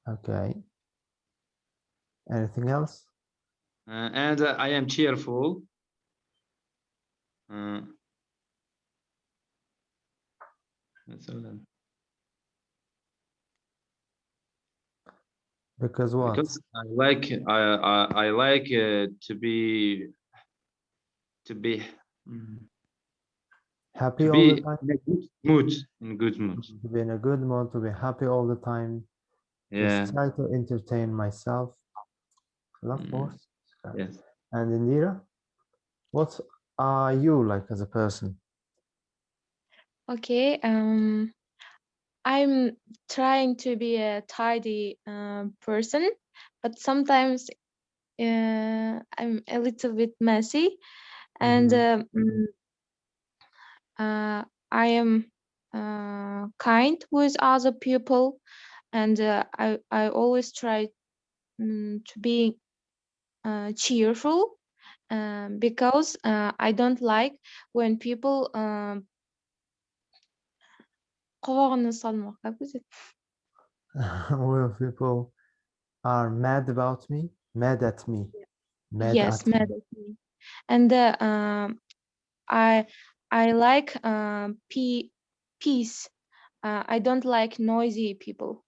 [SPEAKER 1] Okay. Anything else?
[SPEAKER 2] And I am cheerful.
[SPEAKER 1] Because what?
[SPEAKER 2] Because I like to be
[SPEAKER 1] happy all the time.
[SPEAKER 2] In a good mood. In good mood.
[SPEAKER 1] To be in a good mood, to be happy all the time.
[SPEAKER 2] Yeah.
[SPEAKER 1] Just try to entertain myself. Of course.
[SPEAKER 2] Yes.
[SPEAKER 1] And Indira, what are you like as a person?
[SPEAKER 4] Okay. I'm trying to be a tidy person, but sometimes I'm a little bit messy, and I am kind with other people, and I always try to be cheerful, because I don't like when people qovog'ini solmoq.
[SPEAKER 1] Will people are mad about me? Mad at me. Mad
[SPEAKER 4] Yes,
[SPEAKER 1] at me.
[SPEAKER 4] mad at me. And I like peace. I don't like noisy people.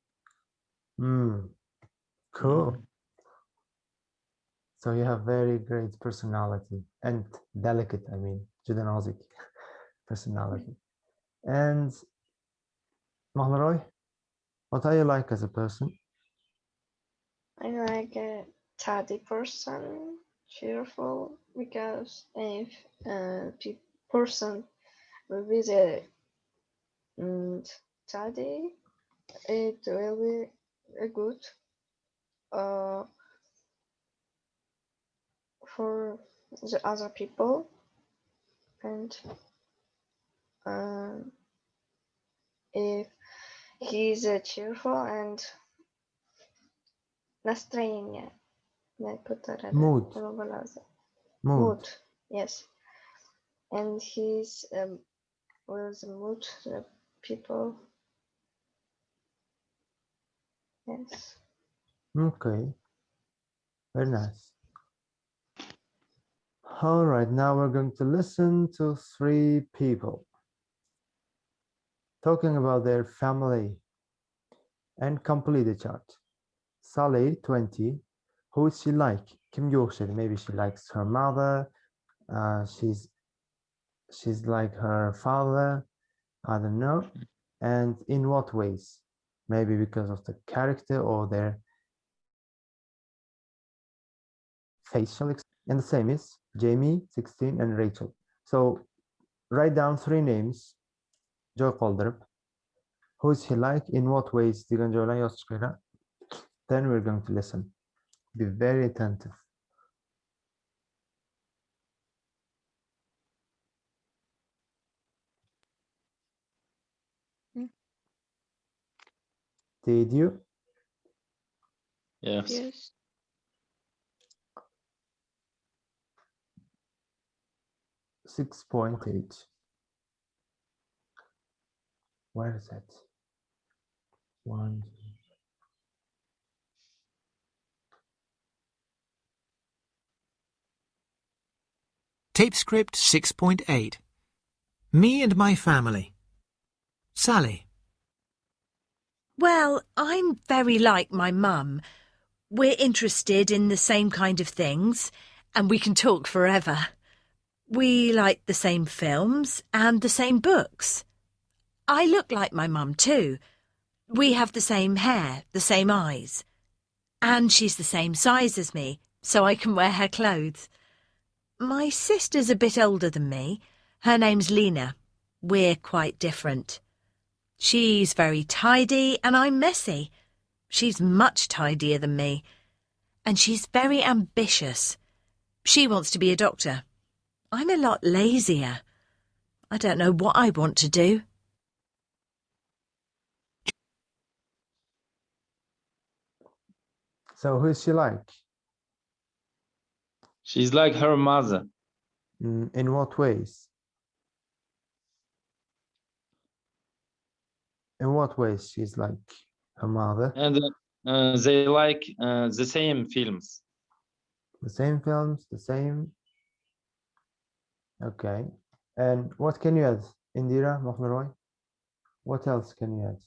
[SPEAKER 1] Cool. So you have very great personality and delicate, I mean, juda nozik personality. And Mahmaroy, what are you like as a person?
[SPEAKER 3] I like a tidy person, cheerful, because if a person will be the tidy, it will be a good for the other people, and if he's cheerful and настроение,
[SPEAKER 1] Mood.
[SPEAKER 3] yes, and he's will mood the people, yes.
[SPEAKER 1] Okay, very nice. All right, now we're going to listen to 3 people talking about their family and complete the chart. Sally, 20. Who is she like? Kimga o'xshaydi? Maybe she likes her mother. She's like her father. I don't know. And in what ways? Maybe because of the character or their facial expression. And the same is Jamie, 16, and Rachel. So write down 3 names. Joy qoldirib. Who is he like? In what ways? Degan joylarni yozib chiqinglar. Then we're going to listen. Be very attentive. Did you?
[SPEAKER 2] Yes.
[SPEAKER 4] Yes.
[SPEAKER 1] 6.8. Where is it? 1.
[SPEAKER 5] Tape script 6.8. Me and my family. Sally.
[SPEAKER 11] Well, I'm very like my mum. We're interested in the same kind of things, and we can talk forever. We like the same films and the same books. I look like my mum too. We have the same hair, the same eyes. And she's the same size as me, so I can wear her clothes. My sister's a bit older than me. Her name's Lena. We're quite different. She's very tidy and I'm messy. She's much tidier than me. And she's very ambitious. She wants to be a doctor. I'm a lot lazier. I don't know what I want to do.
[SPEAKER 1] So who is she like?
[SPEAKER 2] She's like her mother.
[SPEAKER 1] In what ways? In what ways she's like her mother?
[SPEAKER 2] And they like the same films.
[SPEAKER 1] The same films, the same. Okay. And what can you add? Indira, Mahmaroy? What else can you add?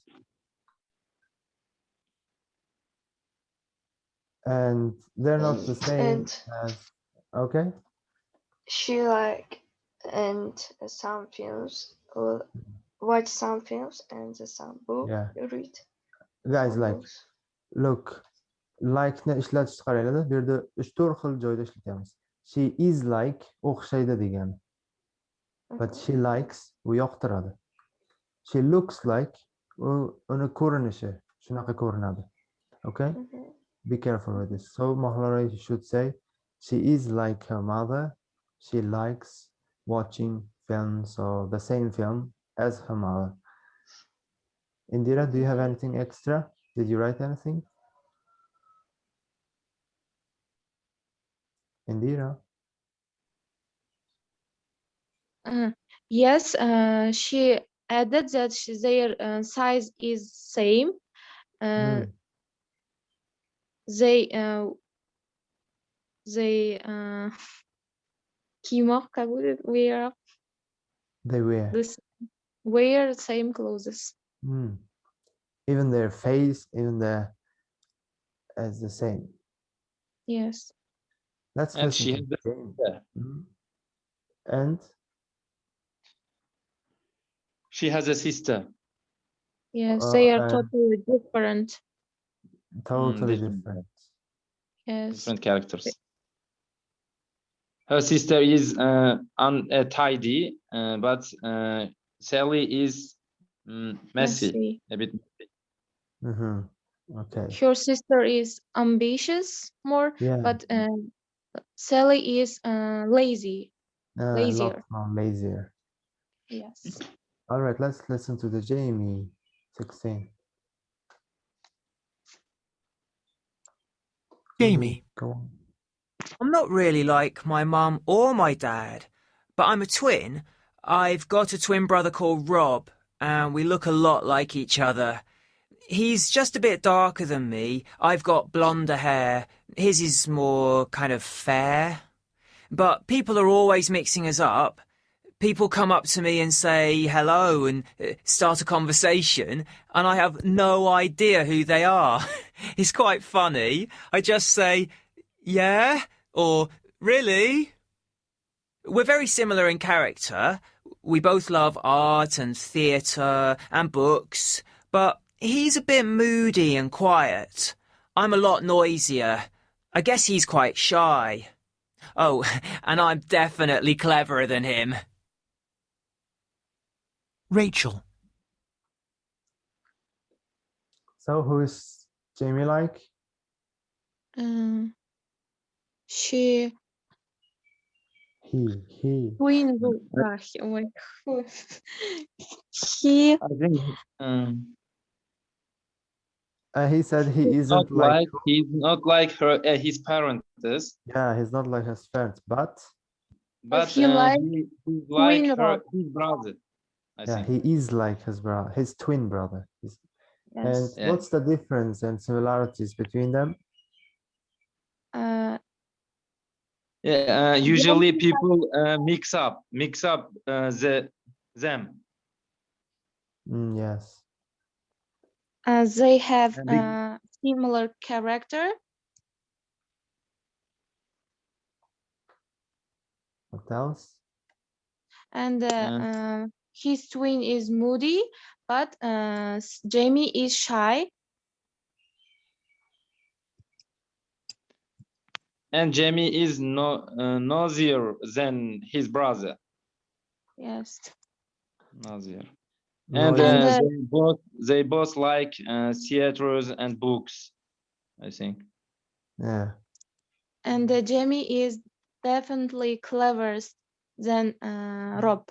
[SPEAKER 1] And they're not the same as... Okay.
[SPEAKER 3] She like and some films, watch some films and some book read.
[SPEAKER 1] Guys, like, look, like-ni ishlatishni qaranglar. Bu yerda 3-4 xil joyda ishlatamiz. She is like o'xshaydi degani. But she likes u yoqtiradi. She looks like uni ko'rinishi shunaqa ko'rinadi. Okay? Be careful with this. So Mahlara should say she is like her mother. She likes watching films or the same film as her mother. Indira, do you have anything extra? Did you write anything? Indira?
[SPEAKER 4] Yes, she added that their size is same They kiymoq, как будет, wear
[SPEAKER 1] They wear.
[SPEAKER 4] Wear the same clothes.
[SPEAKER 1] Even their face, even as the same.
[SPEAKER 4] Yes.
[SPEAKER 1] Let's
[SPEAKER 2] And
[SPEAKER 1] listen
[SPEAKER 2] she
[SPEAKER 1] to
[SPEAKER 2] has
[SPEAKER 1] the
[SPEAKER 2] a
[SPEAKER 1] game.
[SPEAKER 2] sister.
[SPEAKER 1] And
[SPEAKER 2] She has a sister.
[SPEAKER 4] Yes, they are totally different.
[SPEAKER 1] Totally different.
[SPEAKER 4] Yes.
[SPEAKER 2] Different characters. Her sister is untidy, but Sally is messy. A bit messy.
[SPEAKER 1] Okay.
[SPEAKER 4] Her sister is ambitious more,
[SPEAKER 1] Yeah.
[SPEAKER 4] but Sally is lazy. Lazier.
[SPEAKER 1] Lot more lazier.
[SPEAKER 4] Yes.
[SPEAKER 1] All right, let's listen to the Jamie 16.
[SPEAKER 10] Jamie.
[SPEAKER 1] Go on.
[SPEAKER 13] I'm not really like my mum or my dad, but I'm a twin. I've got a twin brother called Rob, and we look a lot like each other. He's just a bit darker than me. I've got blonder hair. His is more kind of fair. But people are always mixing us up. People come up to me and say hello and start a conversation, and I have no idea who they are. It's quite funny. I just say, yeah, or really? We're very similar in character. We both love art and theatre and books, but he's a bit moody and quiet. I'm a lot noisier. I guess he's quite shy. Oh, and I'm definitely cleverer than him.
[SPEAKER 10] Rachel.
[SPEAKER 1] So who is Jamie like?
[SPEAKER 4] He. Twin. He.
[SPEAKER 2] I think.
[SPEAKER 1] He said he isn't like.
[SPEAKER 2] He's not like her. His parents.
[SPEAKER 1] Yeah, he's not like his parents, but
[SPEAKER 4] he like
[SPEAKER 2] he's like her, his brother. I think.
[SPEAKER 1] He is like his brother, his twin brother.
[SPEAKER 4] Yes.
[SPEAKER 1] And what's the difference and similarities between them?
[SPEAKER 2] Usually people mix up them.
[SPEAKER 1] Yes.
[SPEAKER 4] They have similar character.
[SPEAKER 1] What else?
[SPEAKER 4] And his twin is moody, but Jamie is shy.
[SPEAKER 2] And Jamie is noisier than his brother.
[SPEAKER 4] Yes.
[SPEAKER 2] Noisier. And they both like theaters and books, I think.
[SPEAKER 1] Yeah.
[SPEAKER 4] And Jamie is definitely cleverer than Rob.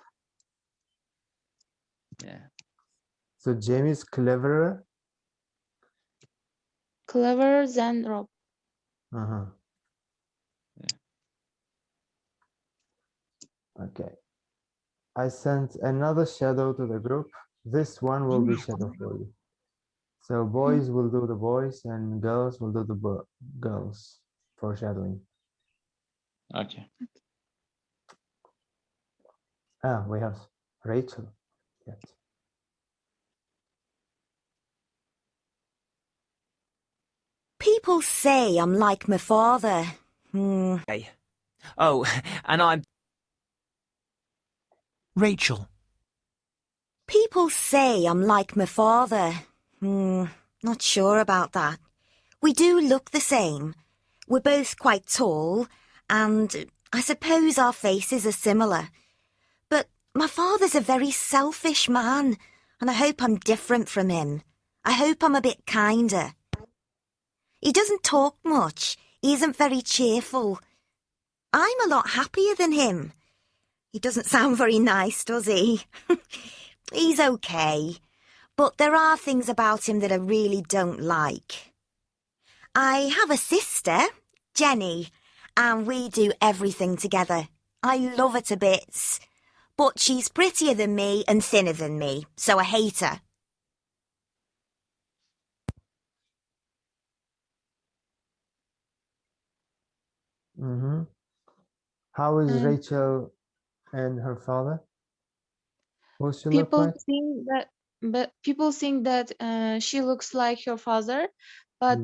[SPEAKER 2] Yeah.
[SPEAKER 1] So Jamie is cleverer?
[SPEAKER 4] Cleverer than Rob.
[SPEAKER 1] Yeah. Okay. I sent another shadow to the group. This one will be shadow for you. So boys will do the boys and girls will do the girls for shadowing.
[SPEAKER 2] Okay.
[SPEAKER 1] We have Rachel yet.
[SPEAKER 6] People say I'm like my father.
[SPEAKER 13] Oh, and I'm...
[SPEAKER 10] Rachel.
[SPEAKER 6] People say I'm like my father. Not sure about that. We do look the same. We're both quite tall, and I suppose our faces are similar. But my father's a very selfish man, and I hope I'm different from him. I hope I'm a bit kinder. He doesn't talk much. He isn't very cheerful. I'm a lot happier than him. He doesn't sound very nice, does he? He's okay. But there are things about him that I really don't like. I have a sister, Jenny, and we do everything together. I love her to bits. But she's prettier than me and thinner than me, so I hate her.
[SPEAKER 1] Mm-hmm. How is Rachel and her father? What she look like?
[SPEAKER 4] People think that she looks like her father, but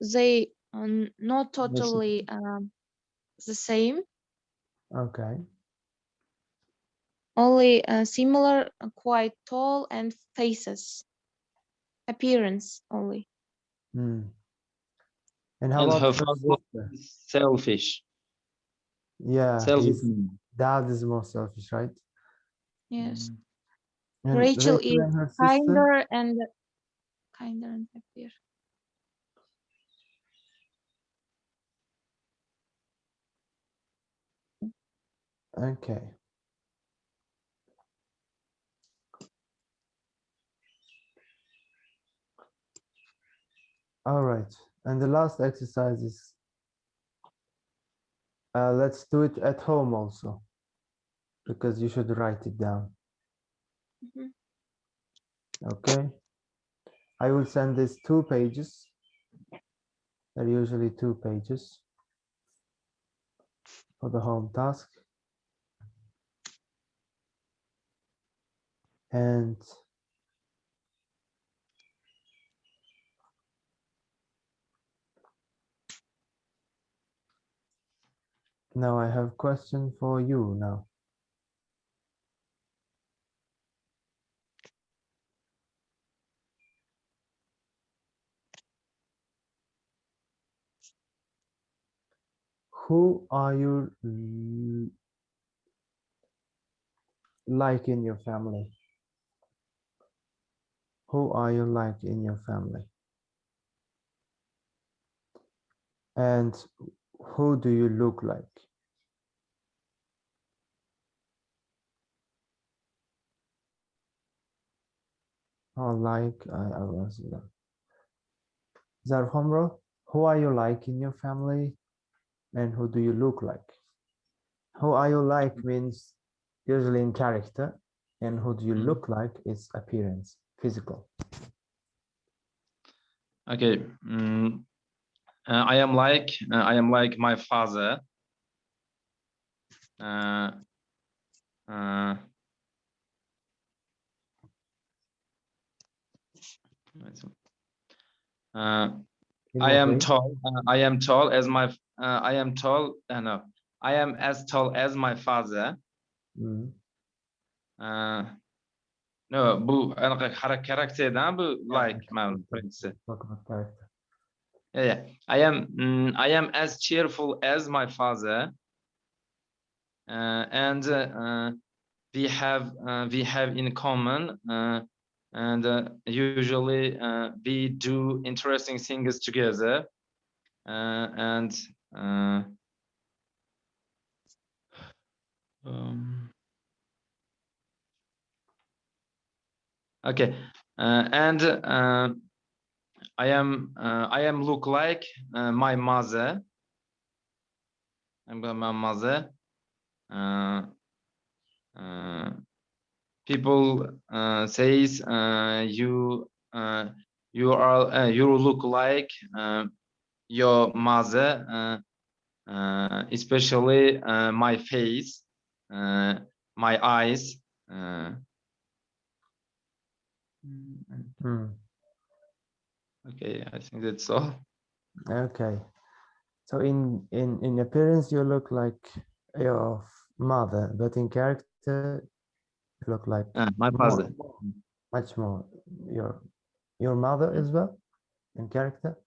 [SPEAKER 4] they are not totally the same.
[SPEAKER 1] Okay.
[SPEAKER 4] Only similar, quite tall, and faces. Appearance only.
[SPEAKER 1] And how
[SPEAKER 2] And
[SPEAKER 1] about
[SPEAKER 2] her
[SPEAKER 1] her
[SPEAKER 2] father
[SPEAKER 1] sister?
[SPEAKER 2] is selfish.
[SPEAKER 1] Yeah,
[SPEAKER 2] Selfish.
[SPEAKER 1] his dad is more selfish, right?
[SPEAKER 4] Yes.
[SPEAKER 1] And
[SPEAKER 4] Rachel is
[SPEAKER 1] and her sister?
[SPEAKER 4] kinder and happier.
[SPEAKER 1] Okay. All right. And the last exercise is let's do it at home also, because you should write it down. Okay. I will send this 2 pages. They're usually 2 pages for the home task. And now I have a question for you now. Who are you like in your family? Who are you like in your family? And who do you look like? Or like, I was Zarhomro, who are you like in your family? And who do you look like? Who are you like means usually in character, and who do you look like is appearance, physical.
[SPEAKER 2] Okay. I am like my father. I am tall. I am tall as my. I am tall. No, I am as tall as my father. No, bu karakterdan bu like birincisi. Yeah. I am as cheerful as my father. And we have in common, and usually we do interesting things together, and okay, and I am look like my mother. I'm my mother. People says you you look like your mother, especially my face, my eyes. Okay, I think that's all.
[SPEAKER 1] Okay, so in appearance you look like your mother, but in character you look like
[SPEAKER 2] my father.
[SPEAKER 1] Much more your mother as well in character.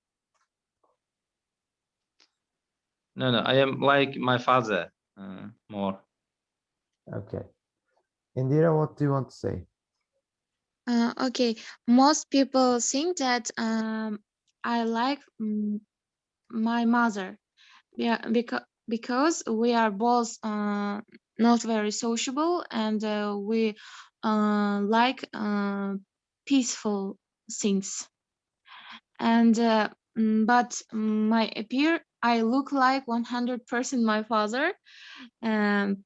[SPEAKER 2] No, I am like my father more.
[SPEAKER 1] Okay, Indira, what do you want to say?
[SPEAKER 4] Okay, most people think that I like my mother, yeah, because we are both not very sociable, and we like peaceful things. And but I look like 100% my father, and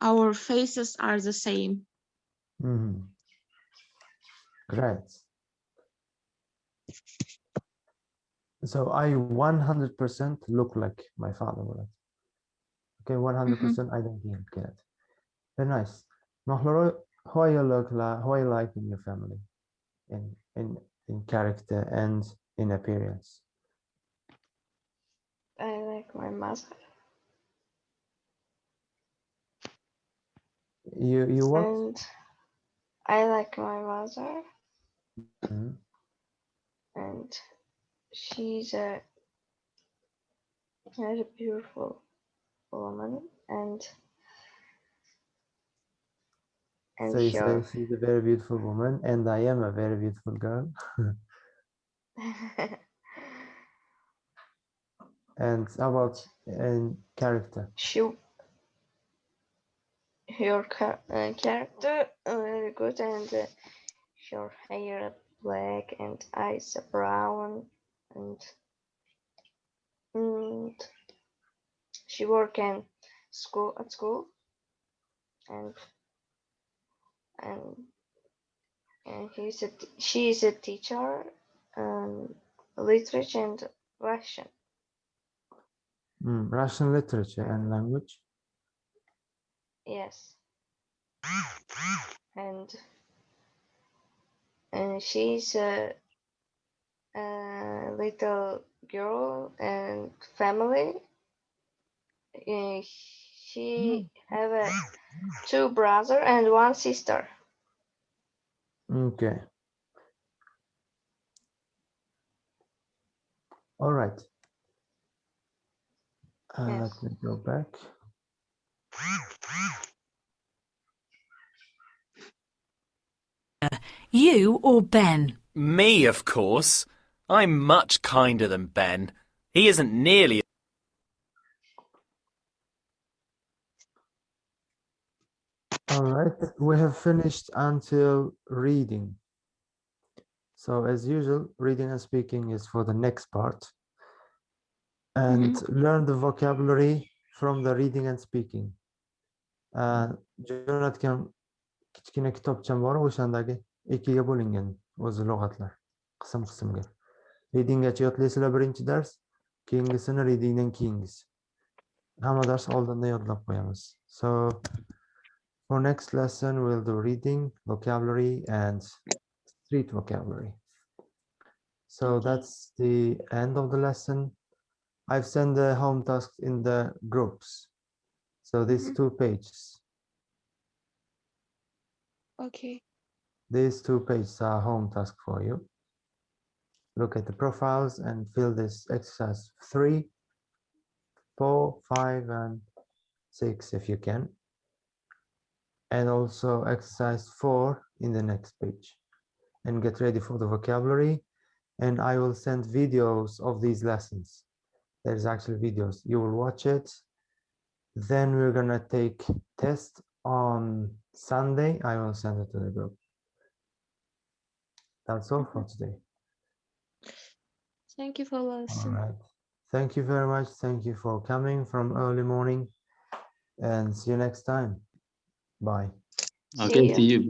[SPEAKER 4] our faces are the same.
[SPEAKER 1] Great. So I 100% look like my father. Okay, 100% identity. Very nice. Mahlara, how are you like in your family, in character and in appearance?
[SPEAKER 3] I like my mother.
[SPEAKER 1] You what?
[SPEAKER 3] And I like my mother.
[SPEAKER 1] Mm-hmm.
[SPEAKER 3] And she's a very beautiful woman, and
[SPEAKER 1] So you say
[SPEAKER 3] her.
[SPEAKER 1] she's a very beautiful woman, and I am a very beautiful girl. And how about in character?
[SPEAKER 3] Her character very good, and her hair black and eyes brown, and she work in school and she is a teacher, literature and Russian.
[SPEAKER 1] Russian literature and language.
[SPEAKER 3] Yes. And she's a little girl and family. She have two brothers and one sister.
[SPEAKER 1] Okay. All right.
[SPEAKER 3] Yes.
[SPEAKER 1] Let me go back.
[SPEAKER 11] You or Ben?
[SPEAKER 12] Me, of course. I'm much kinder than Ben. He isn't nearly...
[SPEAKER 1] All right, we have finished until reading. So as usual, reading and speaking is for the next part. And learn the vocabulary from the reading and speaking. Jo'natgan kichkina kitobcham bor, o'shandagi ikkiga bo'lingan o'zi lug'atlar qism-qismga. Readinggacha yodlaysizlar birinchi dars, keyingisini readingdan keyingisi. Hamma dars oldindan yodlab qo'yamiz. So for next lesson we'll do reading, vocabulary and street vocabulary. So that's the end of the lesson. I've sent the home tasks in the groups. So these 2 pages.
[SPEAKER 4] Okay.
[SPEAKER 1] These 2 pages are home task for you. Look at the profiles and fill this exercise 3, 4, 5, and 6 if you can. And also exercise 4 in the next page. And get ready for the vocabulary. And I will send videos of these lessons. There's actually videos. You will watch it. Then we're gonna take test on Sunday. I will send it to the group. That's all for today.
[SPEAKER 4] Thank you for listening.
[SPEAKER 1] All right. Thank you very much. Thank you for coming from early morning, and see you next time. Bye.
[SPEAKER 2] Okay, see you.